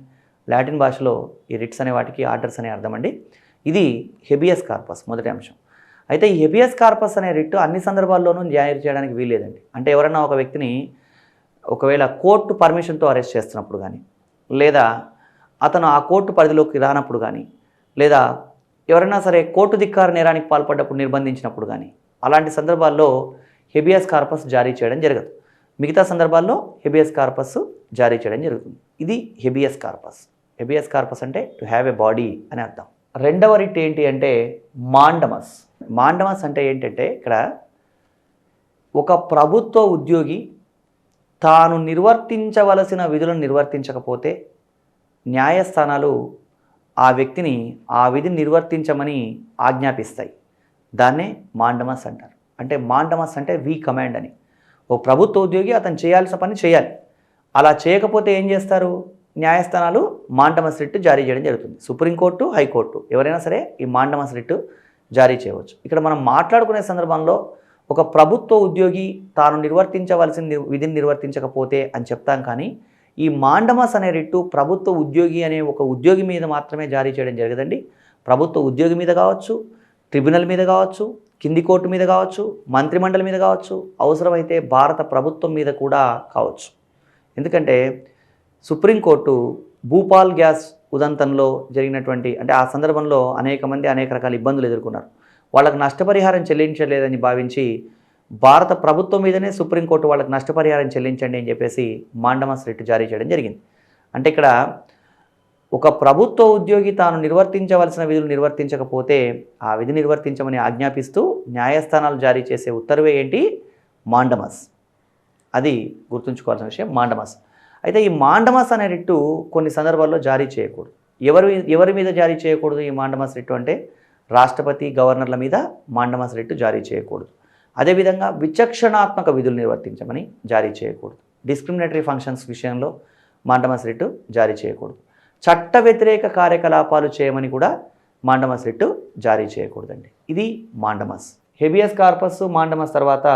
లాటిన్ భాషలో ఈ రిట్స్ అనే వాటికి ఆర్డర్స్ అనే అర్థం అండి. ఇది హెబియస్ కార్పస్ మొదటి అంశం. అయితే ఈ హెబియస్ కార్పస్ అనే రిట్ అన్ని సందర్భాల్లోనూ జారీ చేయడానికి వీల్లేదండి. అంటే ఎవరైనా ఒక వ్యక్తిని ఒకవేళ కోర్టు పర్మిషన్తో అరెస్ట్ చేస్తున్నప్పుడు కానీ లేదా అతను ఆ కోర్టు పరిధిలోకి రానప్పుడు కానీ లేదా ఎవరైనా సరే కోర్టు ధిక్కార నేరానికి పాల్పడ్డప్పుడు నిర్బంధించినప్పుడు కానీ అలాంటి సందర్భాల్లో హెబియస్ కార్పస్ జారీ చేయడం జరగదు. మిగతా సందర్భాల్లో హెబియస్ కార్పస్ జారీ చేయడం జరుగుతుంది. ఇది హెబియస్ కార్పస్. హెబియస్ కార్పస్ అంటే టు హ్యావ్ ఎ బాడీ అని అర్థం. రెండవ రిట్ ఏంటి అంటే మాండమస్. మాండమస్ అంటే ఏంటంటే ఇక్కడ ఒక ప్రభుత్వ ఉద్యోగి తాను నిర్వర్తించవలసిన విధులను నిర్వర్తించకపోతే న్యాయస్థానాలు ఆ వ్యక్తిని ఆ విధిని నిర్వర్తించమని ఆజ్ఞాపిస్తాయి. దాన్నే మాండమస్ అంటారు. అంటే మాండమస్ అంటే వి కమాండ్ అని. ఓ ప్రభుత్వ ఉద్యోగి అతను చేయాల్సిన పని చేయాలి. అలా చేయకపోతే ఏం చేస్తారు? న్యాయస్థానాలు మాండమస్ రిట్ జారీ చేయడం జరుగుతుంది. సుప్రీంకోర్టు, హైకోర్టు ఎవరైనా సరే ఈ మాండమస్ రిట్ జారీ చేయవచ్చు. ఇక్కడ మనం మాట్లాడుకునే సందర్భంలో ఒక ప్రభుత్వ ఉద్యోగి తాను నిర్వర్తించవలసిన విధిని నిర్వర్తించకపోతే అని చెప్తాం. కానీ ఈ మాండమస్ అనే రిట్టు ప్రభుత్వ ఉద్యోగి అనే ఒక ఉద్యోగి మీద మాత్రమే జారీ చేయడం జరగదండి. ప్రభుత్వ ఉద్యోగి మీద కావచ్చు, ట్రిబ్యునల్ మీద కావచ్చు, కింది కోర్టు మీద కావచ్చు, మంత్రిమండలి మీద కావచ్చు, అవసరమైతే భారత ప్రభుత్వం మీద కూడా కావచ్చు. ఎందుకంటే సుప్రీంకోర్టు భూపాల్ గ్యాస్ ఉదంతంలో జరిగినటువంటి అంటే ఆ సందర్భంలో అనేక మంది అనేక రకాల ఇబ్బందులు ఎదుర్కొన్నారు. వాళ్ళకు నష్టపరిహారం చెల్లించలేదని భావించి భారత ప్రభుత్వం మీదనే సుప్రీంకోర్టు వాళ్ళకి నష్టపరిహారం చెల్లించండి అని చెప్పేసి మాండమస్ రిట్ జారీ చేయడం జరిగింది. అంటే ఇక్కడ ఒక ప్రభుత్వ ఉద్యోగి తాను నిర్వర్తించవలసిన విధులు నిర్వర్తించకపోతే ఆ విధి నిర్వర్తించమని ఆజ్ఞాపిస్తూ న్యాయస్థానాలు జారీ చేసే ఉత్తర్వే ఏంటి? మాండమస్. అది గుర్తుంచుకోవాల్సిన విషయం మాండమస్. అయితే ఈ మాండమస్ అనే రిట్టు కొన్ని సందర్భాల్లో జారీ చేయకూడదు. ఎవరి మీద జారీ చేయకూడదు ఈ మాండమస్ రిట్టు అంటే రాష్ట్రపతి, గవర్నర్ల మీద మాండమస్ రిట్టు జారీ చేయకూడదు. అదేవిధంగా విచక్షణాత్మక విధులు నిర్వర్తించమని జారీ చేయకూడదు. డిస్క్రిమినేటరీ ఫంక్షన్స్ విషయంలో మాండమస్ రిట్టు జారీ చేయకూడదు. చట్ట వ్యతిరేక కార్యకలాపాలు చేయమని కూడా మాండమస్ రిట్టు జారీ చేయకూడదండి. ఇది మాండమస్. హెబియస్ కార్పస్, మాండమస్ తర్వాత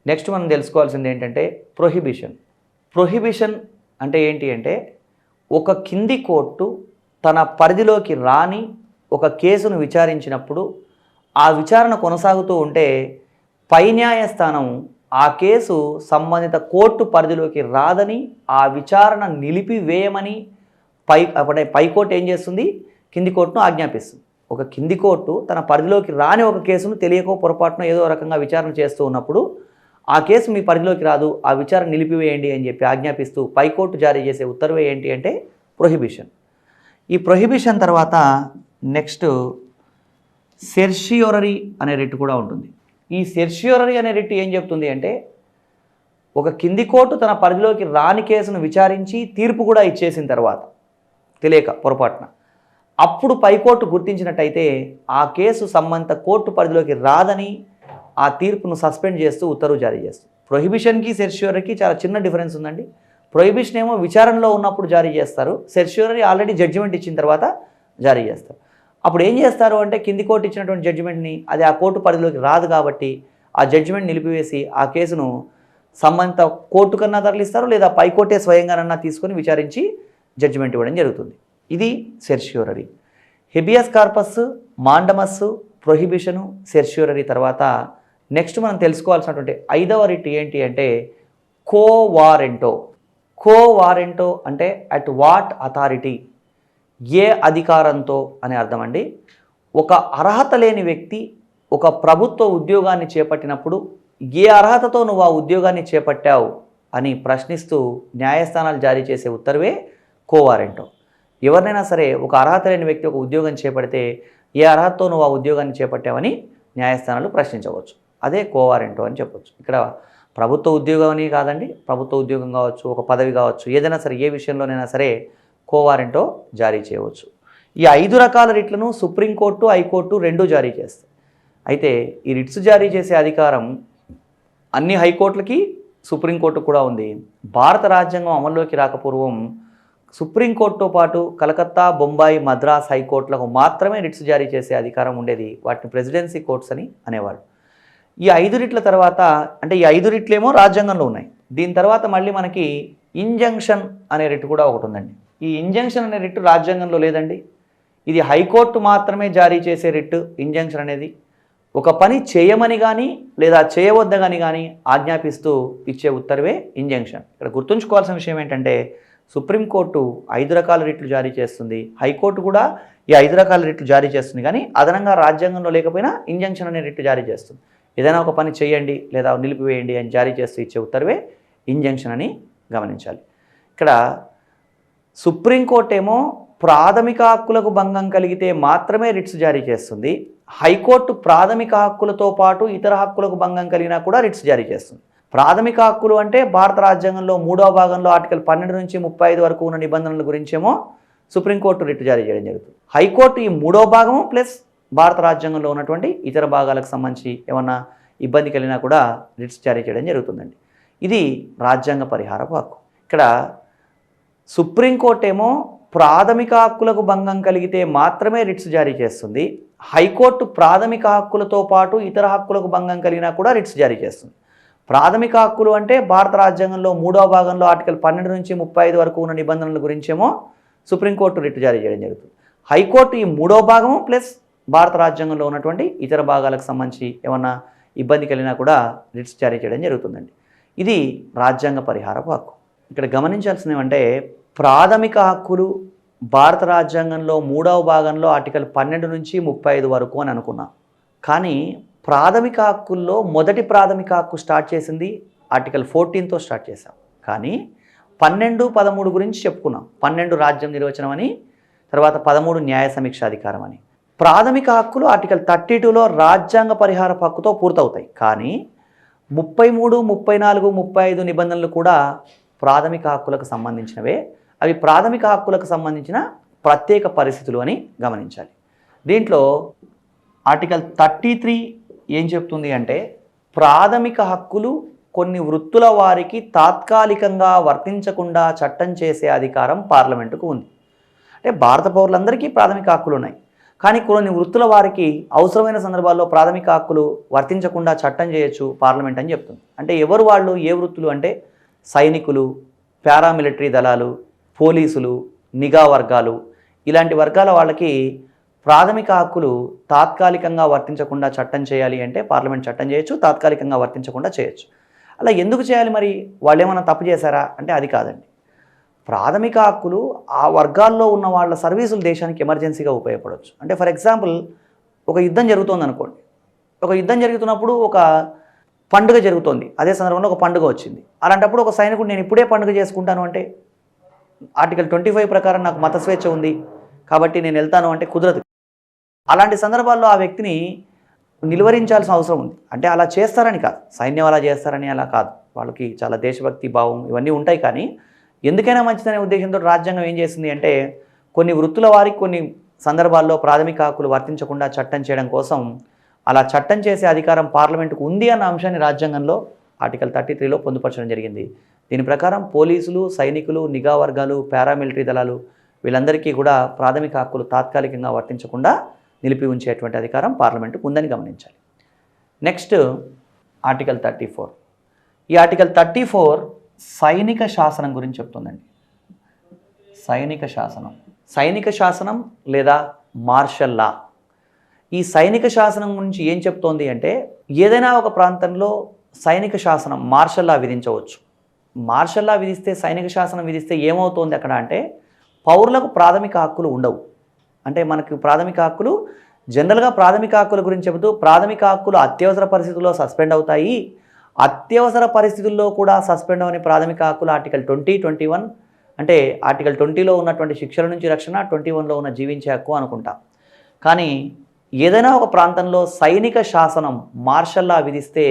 నెక్స్ట్ మనం తెలుసుకోవాల్సింది ఏంటంటే ప్రొహిబిషన్. ప్రొహిబిషన్ అంటే ఏంటి అంటే ఒక కింది కోర్టు తన పరిధిలోకి రాని ఒక కేసును విచారించినప్పుడు ఆ విచారణ కొనసాగుతూ ఉంటే పై న్యాయస్థానం ఆ కేసు సంబంధిత కోర్టు పరిధిలోకి రాదని ఆ విచారణ నిలిపివేయమని పైకోర్టు ఏం చేస్తుంది, కింది కోర్టును ఆజ్ఞాపిస్తుంది. ఒక కింది కోర్టు తన పరిధిలోకి రాని ఒక కేసును తెలియకో పొరపాటున ఏదో రకంగా విచారణ చేస్తూ ఉన్నప్పుడు ఆ కేసు మీ పరిధిలోకి రాదు, ఆ విచారణ నిలిపివేయండి అని చెప్పి ఆజ్ఞాపిస్తూ పైకోర్టు జారీ చేసే ఉత్తర్వే ఏంటి అంటే ప్రొహిబిషన్. ఈ ప్రొహిబిషన్ తర్వాత నెక్స్ట్ సెర్షియోరరీ అనే రిట్ కూడా ఉంటుంది. ఈ సెర్షియోరరీ అనే రిట్ ఏం చెప్తుంది అంటే ఒక కింది కోర్టు తన పరిధిలోకి రాని కేసును విచారించి తీర్పు కూడా ఇచ్చేసిన తర్వాత తెలియక పొరపాటున అప్పుడు పైకోర్టు గుర్తించినట్టయితే ఆ కేసు సంబంధిత కోర్టు పరిధిలోకి రాదని ఆ తీర్పును సస్పెండ్ చేస్తూ ఉత్తర్వు జారీ చేస్తుంది. ప్రొహిబిషన్కి సెర్షియోరరీకి చాలా చిన్న డిఫరెన్స్ ఉందండి. ప్రొహిబిషన్ ఏమో విచారణలో ఉన్నప్పుడు జారీ చేస్తారు, సెర్షియోరరీ ఆల్రెడీ జడ్జిమెంట్ ఇచ్చిన తర్వాత జారీ చేస్తారు. అప్పుడు ఏం చేస్తారు అంటే కింది కోర్టు ఇచ్చినటువంటి జడ్జిమెంట్ని అది ఆ కోర్టు పరిధిలోకి రాదు కాబట్టి ఆ జడ్జిమెంట్ నిలిపివేసి ఆ కేసును సంబంధిత కోర్టు కన్నా తరలిస్తారు, లేదా పైకోర్టే స్వయంగానన్నా తీసుకొని విచారించి జడ్జిమెంట్ ఇవ్వడం జరుగుతుంది. ఇది certiorari. Habeas corpus, mandamus, ప్రొహిబిషను, certiorari తర్వాత నెక్స్ట్ మనం తెలుసుకోవాల్సినటువంటి 5వ రిట్ ఏంటి అంటే కో వారెంటో. కో వారెంటో అంటే అట్ వాట్ అథారిటీ, ఏ అధికారంతో అనే అర్థం అండి. ఒక అర్హత లేని వ్యక్తి ఒక ప్రభుత్వ ఉద్యోగాన్ని చేపట్టినప్పుడు ఏ అర్హతతో నువ్వు ఆ ఉద్యోగాన్ని చేపట్టావు అని ప్రశ్నిస్తూ న్యాయస్థానాలు జారీ చేసే ఉత్తర్వే కో వారెంటో. ఎవరినైనా సరే ఒక అర్హత లేని వ్యక్తి ఒక ఉద్యోగం చేపడితే ఏ అర్హతతో నువ్వు ఆ ఉద్యోగాన్ని చేపట్టావని న్యాయస్థానాలు ప్రశ్నించవచ్చు. అదే కో వారెంటో అని చెప్పొచ్చు. ఇక్కడ ప్రభుత్వ ఉద్యోగం అని కాదండి, ప్రభుత్వ ఉద్యోగం కావచ్చు, ఒక పదవి కావచ్చు, ఏదైనా సరే ఏ విషయంలోనైనా సరే కో వారెంటో జారీ చేయవచ్చు. ఈ 5 రకాల రిట్లను సుప్రీంకోర్టు, హైకోర్టు రెండూ జారీ చేస్తాయి. అయితే ఈ రిట్స్ జారీ చేసే అధికారం అన్ని హైకోర్టులకి, సుప్రీంకోర్టు కూడా ఉంది. భారత రాజ్యాంగం అమల్లోకి రాకపూర్వం సుప్రీంకోర్టుతో పాటు కలకత్తా, బొంబాయి, మద్రాస్ హైకోర్టులకు మాత్రమే రిట్స్ జారీ చేసే అధికారం ఉండేది. వాటిని ప్రెసిడెన్సీ కోర్ట్స్ అని అనేవాడు. ఈ 5 రిట్ల తర్వాత అంటే ఈ 5 రిట్లేమో రాజ్యాంగంలో ఉన్నాయి. దీని తర్వాత మళ్ళీ మనకి ఇంజంక్షన్ అనే రిట్ కూడా ఒకటి ఉందండి. ఈ ఇంజంక్షన్ అనే రిట్ రాజ్యాంగంలో లేదండి. ఇది హైకోర్టు మాత్రమే జారీ చేసే రిట్. ఇంజంక్షన్ అనేది ఒక పని చేయమని కానీ లేదా చేయవద్దని కానీ ఆజ్ఞాపిస్తూ ఇచ్చే ఉత్తర్వే ఇంజంక్షన్. ఇక్కడ గుర్తుంచుకోవాల్సిన విషయం ఏంటంటే సుప్రీంకోర్టు 5 రకాల రిట్లు జారీ చేస్తుంది, హైకోర్టు కూడా ఈ 5 రకాల రిట్లు జారీ చేస్తుంది. కానీ అదనంగా రాజ్యాంగంలో లేకపోయినా ఇంజంక్షన్ అనే రిట్ జారీ చేస్తుంది. ఏదైనా ఒక పని చేయండి లేదా నిలిపివేయండి అని జారీ చేస్తూ ఇచ్చే ఉత్తర్వే ఇంజంక్షన్ అని గమనించాలి. ఇక్కడ సుప్రీంకోర్టు ఏమో ప్రాథమిక హక్కులకు భంగం కలిగితే మాత్రమే రిట్స్ జారీ చేస్తుంది. హైకోర్టు ప్రాథమిక హక్కులతో పాటు ఇతర హక్కులకు భంగం కలిగినా కూడా రిట్స్ జారీ చేస్తుంది. ప్రాథమిక హక్కులు అంటే భారత రాజ్యాంగంలో 3వ భాగంలో ఆర్టికల్ 12 నుంచి 35 వరకు ఉన్న నిబంధనల గురించేమో సుప్రీంకోర్టు రిట్ జారీ చేయడం జరుగుతుంది. హైకోర్టు ఈ 3వ భాగము ప్లస్ భారత రాజ్యాంగంలో ఉన్నటువంటి ఇతర భాగాలకు సంబంధించి ఏమన్నా ఇబ్బంది కలిగినా కూడా రిట్స్ జారీ చేయడం జరుగుతుందండి. ఇది రాజ్యాంగ పరిహారపు హక్కు. ఇక్కడ సుప్రీంకోర్టు ఏమో ప్రాథమిక హక్కులకు భంగం కలిగితే మాత్రమే రిట్స్ జారీ చేస్తుంది. హైకోర్టు ప్రాథమిక హక్కులతో పాటు ఇతర హక్కులకు భంగం కలిగినా కూడా రిట్స్ జారీ చేస్తుంది. ప్రాథమిక హక్కులు అంటే భారత రాజ్యాంగంలో 3వ భాగంలో ఆర్టికల్ 12 నుంచి 35 వరకు ఉన్న నిబంధనల గురించేమో సుప్రీంకోర్టు రిట్ జారీ చేయడం జరుగుతుంది. హైకోర్టు ఈ 3వ భాగము ప్లస్ భారత రాజ్యాంగంలో ఉన్నటువంటి ఇతర భాగాలకు సంబంధించి ఏమన్నా ఇబ్బంది కలిగినా కూడా రిట్స్ జారీ చేయడం జరుగుతుందండి. ఇది రాజ్యాంగ పరిహారపు హక్కు. ఇక్కడ గమనించాల్సింది ఏమంటే ప్రాథమిక హక్కులు భారత రాజ్యాంగంలో 3వ భాగంలో ఆర్టికల్ 12 నుంచి 35 వరకు అని అనుకున్నాం. కానీ ప్రాథమిక హక్కుల్లో మొదటి ప్రాథమిక హక్కు స్టార్ట్ చేసింది ఆర్టికల్ 14తో స్టార్ట్ చేసాం. కానీ 12, 13 గురించి చెప్పుకున్నాం. 12 రాజ్యం నిర్వచనం అని, తర్వాత 13 న్యాయ సమీక్షాధికారం అని. ప్రాథమిక హక్కులు ఆర్టికల్ 32లో రాజ్యాంగ పరిహార హక్కుతో పూర్తవుతాయి. కానీ 33, 34, 35 నిబంధనలు కూడా ప్రాథమిక హక్కులకు సంబంధించినవే. అవి ప్రాథమిక హక్కులకు సంబంధించిన ప్రత్యేక పరిస్థితులు అని గమనించాలి. దీంట్లో ఆర్టికల్ 33 ఏం చెప్తుంది అంటే ప్రాథమిక హక్కులు కొన్ని వృత్తుల వారికి తాత్కాలికంగా వర్తించకుండా చట్టం చేసే అధికారం పార్లమెంటుకు ఉంది. అంటే భారత పౌరులందరికీ ప్రాథమిక హక్కులు ఉన్నాయి, కానీ కొన్ని వృత్తుల వారికి అవసరమైన సందర్భాల్లో ప్రాథమిక హక్కులు వర్తించకుండా చట్టం చేయొచ్చు పార్లమెంట్ అని చెప్తుంది. అంటే ఎవరు వాళ్ళు, ఏ వృత్తులు అంటే సైనికులు, పారామిలిటరీ దళాలు, పోలీసులు, నిఘా వర్గాలు, ఇలాంటి వర్గాల వాళ్ళకి ప్రాథమిక హక్కులు తాత్కాలికంగా వర్తించకుండా చట్టం చేయాలి అంటే పార్లమెంట్ చట్టం చేయొచ్చు, తాత్కాలికంగా వర్తించకుండా చేయొచ్చు. అలా ఎందుకు చేయాలి మరి? వాళ్ళు ఏమైనా తప్పు చేశారా అంటే అది కాదండి. ప్రాథమిక హక్కులు ఆ వర్గాల్లో ఉన్న వాళ్ళ సర్వీసులు దేశానికి ఎమర్జెన్సీగా ఉపయోగపడవచ్చు. అంటే ఫర్ ఎగ్జాంపుల్ ఒక యుద్ధం జరుగుతోంది అనుకోండి. ఒక యుద్ధం జరుగుతున్నప్పుడు ఒక పండుగ జరుగుతోంది, అదే సందర్భంలో ఒక పండుగ వచ్చింది. అలాంటప్పుడు ఒక సైనికుడు నేను ఇప్పుడే పండుగ చేసుకుంటాను అంటే ఆర్టికల్ 25 ప్రకారం నాకు మత స్వేచ్ఛ ఉంది కాబట్టి నేను వెళ్తాను అంటే కుదరదు. అలాంటి సందర్భాల్లో ఆ వ్యక్తిని నిలువరించాల్సిన అవసరం ఉంది. అంటే అలా చేస్తారని కాదు, సైన్యం అలా చేస్తారని అలా కాదు, వాళ్ళకి చాలా దేశభక్తి భావం ఇవన్నీ ఉంటాయి. కానీ ఎందుకైనా మంచిదనే ఉద్దేశంతో రాజ్యాంగం ఏం చేస్తుంది అంటే కొన్ని వృత్తుల వారికి కొన్ని సందర్భాల్లో ప్రాథమిక హక్కులు వర్తించకుండా చట్టం చేయడం కోసం అలా చట్టం చేసే అధికారం పార్లమెంటుకు ఉంది అన్న అంశాన్ని రాజ్యాంగంలో ఆర్టికల్ 33లో పొందుపరచడం జరిగింది. దీని ప్రకారం పోలీసులు, సైనికులు, నిఘా వర్గాలు, పారామిలిటరీ దళాలు వీళ్ళందరికీ కూడా ప్రాథమిక హక్కులు తాత్కాలికంగా వర్తించకుండా నిలిపి ఉంచేటువంటి అధికారం పార్లమెంటుకు ఉందని గమనించాలి. Next article 34. ఈ ఆర్టికల్ 34 సైనిక శాసనం గురించి చెప్తుందండి. సైనిక శాసనం లేదా మార్షల్ లా. ఈ సైనిక శాసనం గురించి ఏం చెప్తోంది అంటే ఏదైనా ఒక ప్రాంతంలో సైనిక శాసనం మార్షల్ లా విధించవచ్చు. మార్షల్ లా విధిస్తే, సైనిక శాసనం విధిస్తే ఏమవుతోంది అక్కడ అంటే పౌరులకు ప్రాథమిక హక్కులు ఉండవు. అంటే మనకు ప్రాథమిక హక్కులు జనరల్గా ప్రాథమిక హక్కుల గురించి చెబుతూ ప్రాథమిక హక్కులు అత్యవసర పరిస్థితుల్లో సస్పెండ్ అవుతాయి. అత్యవసర పరిస్థితుల్లో కూడా సస్పెండ్ అవని ప్రాథమిక హక్కులు ఆర్టికల్ 20, 21 అంటే ఆర్టికల్ 20లో ఉన్నటువంటి శిక్షల నుంచి రక్షణ, 21లో ఉన్న జీవించే హక్కు అనుకుంటాం. కానీ ఏదైనా ఒక ప్రాంతంలో సైనిక శాసనం మార్షల్ లా విధిస్తే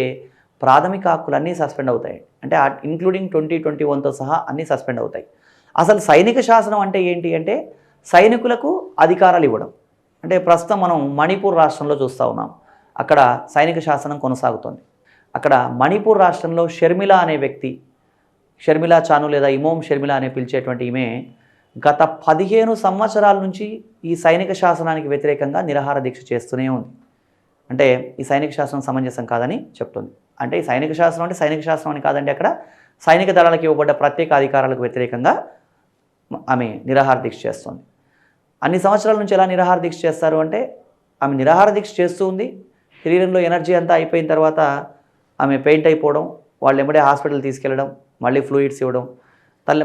ప్రాథమిక హక్కులు అన్నీ సస్పెండ్ అవుతాయి. అంటే ఇంక్లూడింగ్ 20, 21తో సహా అన్నీ సస్పెండ్ అవుతాయి. అసలు సైనిక శాసనం అంటే ఏంటి అంటే సైనికులకు అధికారాలు ఇవ్వడం. అంటే ప్రస్తుతం మనం మణిపూర్ రాష్ట్రంలో చూస్తూ ఉన్నాం. అక్కడ సైనిక శాసనం కొనసాగుతుంది. అక్కడ మణిపూర్ రాష్ట్రంలో షర్మిల అనే వ్యక్తి, షర్మిల చాను లేదా ఇమోమ్ షర్మిల అనే పిలిచేటువంటి ఈమె గత 15 సంవత్సరాల నుంచి ఈ సైనిక శాసనానికి వ్యతిరేకంగా నిరాహార దీక్ష చేస్తూనే ఉంది. అంటే ఈ సైనిక శాసనం సమంజసం కాదని చెప్తుంది. అంటే ఈ సైనిక శాసనం అంటే సైనిక శాసనం అని కాదండి, అక్కడ సైనిక దళాలకు ఇవ్వబడ్డ ప్రత్యేక అధికారాలకు వ్యతిరేకంగా ఆమె నిరాహార దీక్ష చేస్తుంది. అన్ని సంవత్సరాల నుంచి ఎలా నిరాహార దీక్ష చేస్తారు అంటే ఆమె నిరాహార దీక్ష చేస్తూ ఉంది. శరీరంలో ఎనర్జీ అంతా అయిపోయిన తర్వాత ఆమె పెయింట్ అయిపోవడం, వాళ్ళు ఎమ్మడే హాస్పిటల్ తీసుకెళ్ళడం, మళ్ళీ ఫ్లూయిడ్స్ ఇవ్వడం,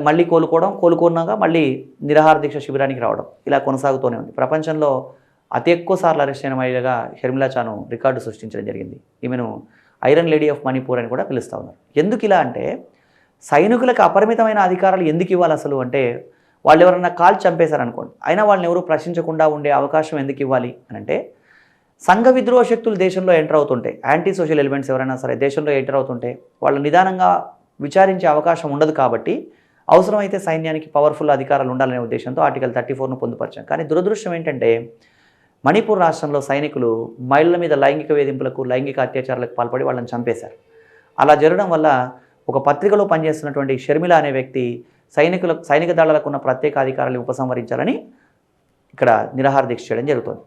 మళ్ళీ కోలుకున్నాక మళ్ళీ నిరాహార దీక్ష శిబిరానికి రావడం, ఇలా కొనసాగుతూనే ఉంది. ప్రపంచంలో అతి ఎక్కువ సార్లు అరెస్ట్ అయిన మహిళగా షర్మిలా చాను రికార్డు సృష్టించడం జరిగింది. ఈమెను ఐరన్ లేడీ ఆఫ్ మణిపూర్ అని కూడా పిలుస్తూ ఉన్నారు. ఎందుకు ఇలా అంటే సైనికులకు అపరిమితమైన అధికారాలు ఎందుకు ఇవ్వాలి అసలు అంటే వాళ్ళు ఎవరన్నా కాల్చి చంపేశారనుకోండి, అయినా వాళ్ళని ఎవరు ప్రశ్నించకుండా ఉండే అవకాశం ఎందుకు ఇవ్వాలి అని అంటే సంఘ విద్రోహ శక్తులు దేశంలో ఎంటర్ అవుతుంటే, యాంటీ సోషల్ ఎలిమెంట్స్ ఎవరైనా సరే దేశంలో ఎంటర్ అవుతుంటే వాళ్ళు నిదానంగా విచారించే అవకాశం ఉండదు. కాబట్టి అవసరమైతే సైన్యానికి పవర్ఫుల్ అధికారాలు ఉండాలనే ఉద్దేశంతో ఆర్టికల్ 34ను పొందుపరిచాం. కానీ దురదృష్టం ఏంటంటే మణిపూర్ రాష్ట్రంలో సైనికులు మహిళల మీద లైంగిక వేధింపులకు, లైంగిక అత్యాచారాలకు పాల్పడి వాళ్ళని చంపేశారు. అలా జరగడం వల్ల ఒక పత్రికలో పనిచేస్తున్నటువంటి షర్మిల అనే వ్యక్తి సైనిక దళాలకు ఉన్న ప్రత్యేక అధికారాలను ఉపసంహరించాలని ఇక్కడ నిరాహార దీక్ష చేయడం జరుగుతుంది.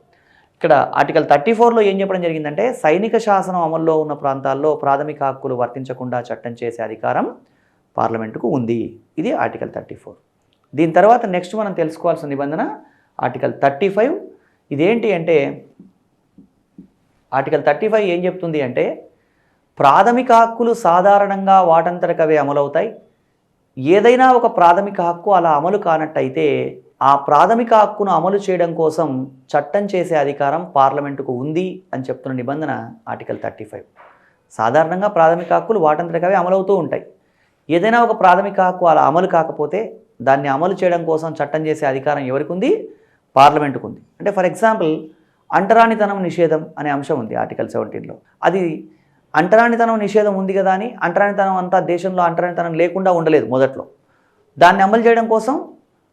ఇక్కడ ఆర్టికల్ 34లో ఏం చెప్పడం జరిగిందంటే సైనిక శాసనం అమల్లో ఉన్న ప్రాంతాల్లో ప్రాథమిక హక్కులు వర్తించకుండా చట్టం చేసే అధికారం పార్లమెంటుకు ఉంది. ఇది ఆర్టికల్ 34. దీని తర్వాత నెక్స్ట్ మనం తెలుసుకోవాల్సిన నిబంధన ఆర్టికల్ 35. ఇదేంటి అంటే ఆర్టికల్ 35 ఏం చెప్తుంది అంటే ప్రాథమిక హక్కులు సాధారణంగా వాటంతటకవే అమలవుతాయి. ఏదైనా ఒక ప్రాథమిక హక్కు అలా అమలు కానట్టయితే ఆ ప్రాథమిక హక్కును అమలు చేయడం కోసం చట్టం చేసే అధికారం పార్లమెంటుకు ఉంది అని చెప్తున్న నిబంధన ఆర్టికల్ 35. సాధారణంగా ప్రాథమిక హక్కులు వాటంతటకవే అమలవుతూ ఉంటాయి. ఏదైనా ఒక ప్రాథమిక హక్కు అలా అమలు కాకపోతే దాన్ని అమలు చేయడం కోసం చట్టం చేసే అధికారం ఎవరికి ఉంది? పార్లమెంటుకు ఉంది. అంటే ఫర్ ఎగ్జాంపుల్ అంటరానితనం నిషేధం అనే అంశం ఉంది ఆర్టికల్ 17లో. అది అంటరానితనం నిషేధం ఉంది కదా అని అంటరానితనం అంతా దేశంలో అంటరానితనం లేకుండా ఉండలేదు మొదట్లో. దాన్ని అమలు చేయడం కోసం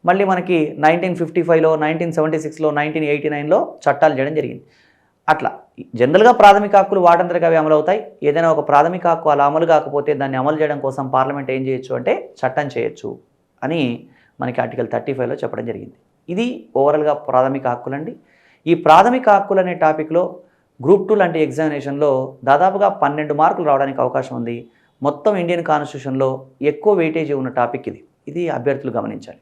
మళ్ళీ మనకి 1955లో 1976లో 1989లో చట్టాలు చేయడం జరిగింది. అట్లా జనరల్గా ప్రాథమిక హక్కులు వాటంతటికి అవి అమలు అవుతాయి. ఏదైనా ఒక ప్రాథమిక హక్కు అలా అమలు కాకపోతే దాన్ని అమలు చేయడం కోసం పార్లమెంట్ ఏం చేయొచ్చు అంటే చట్టం చేయొచ్చు అని మనకి ఆర్టికల్ 35లో చెప్పడం జరిగింది. ఇది ఓవరాల్గా ప్రాథమిక హక్కులండి. ఈ ప్రాథమిక హక్కులు అనే టాపిక్లో గ్రూప్ 2 లాంటి ఎగ్జామినేషన్లో దాదాపుగా 12 మార్కులు రావడానికి అవకాశం ఉంది. మొత్తం ఇండియన్ కాన్స్టిట్యూషన్లో ఎక్కువ వెయిటేజ్ ఉన్న టాపిక్ ఇది. ఇది అభ్యర్థులు గమనించాలి.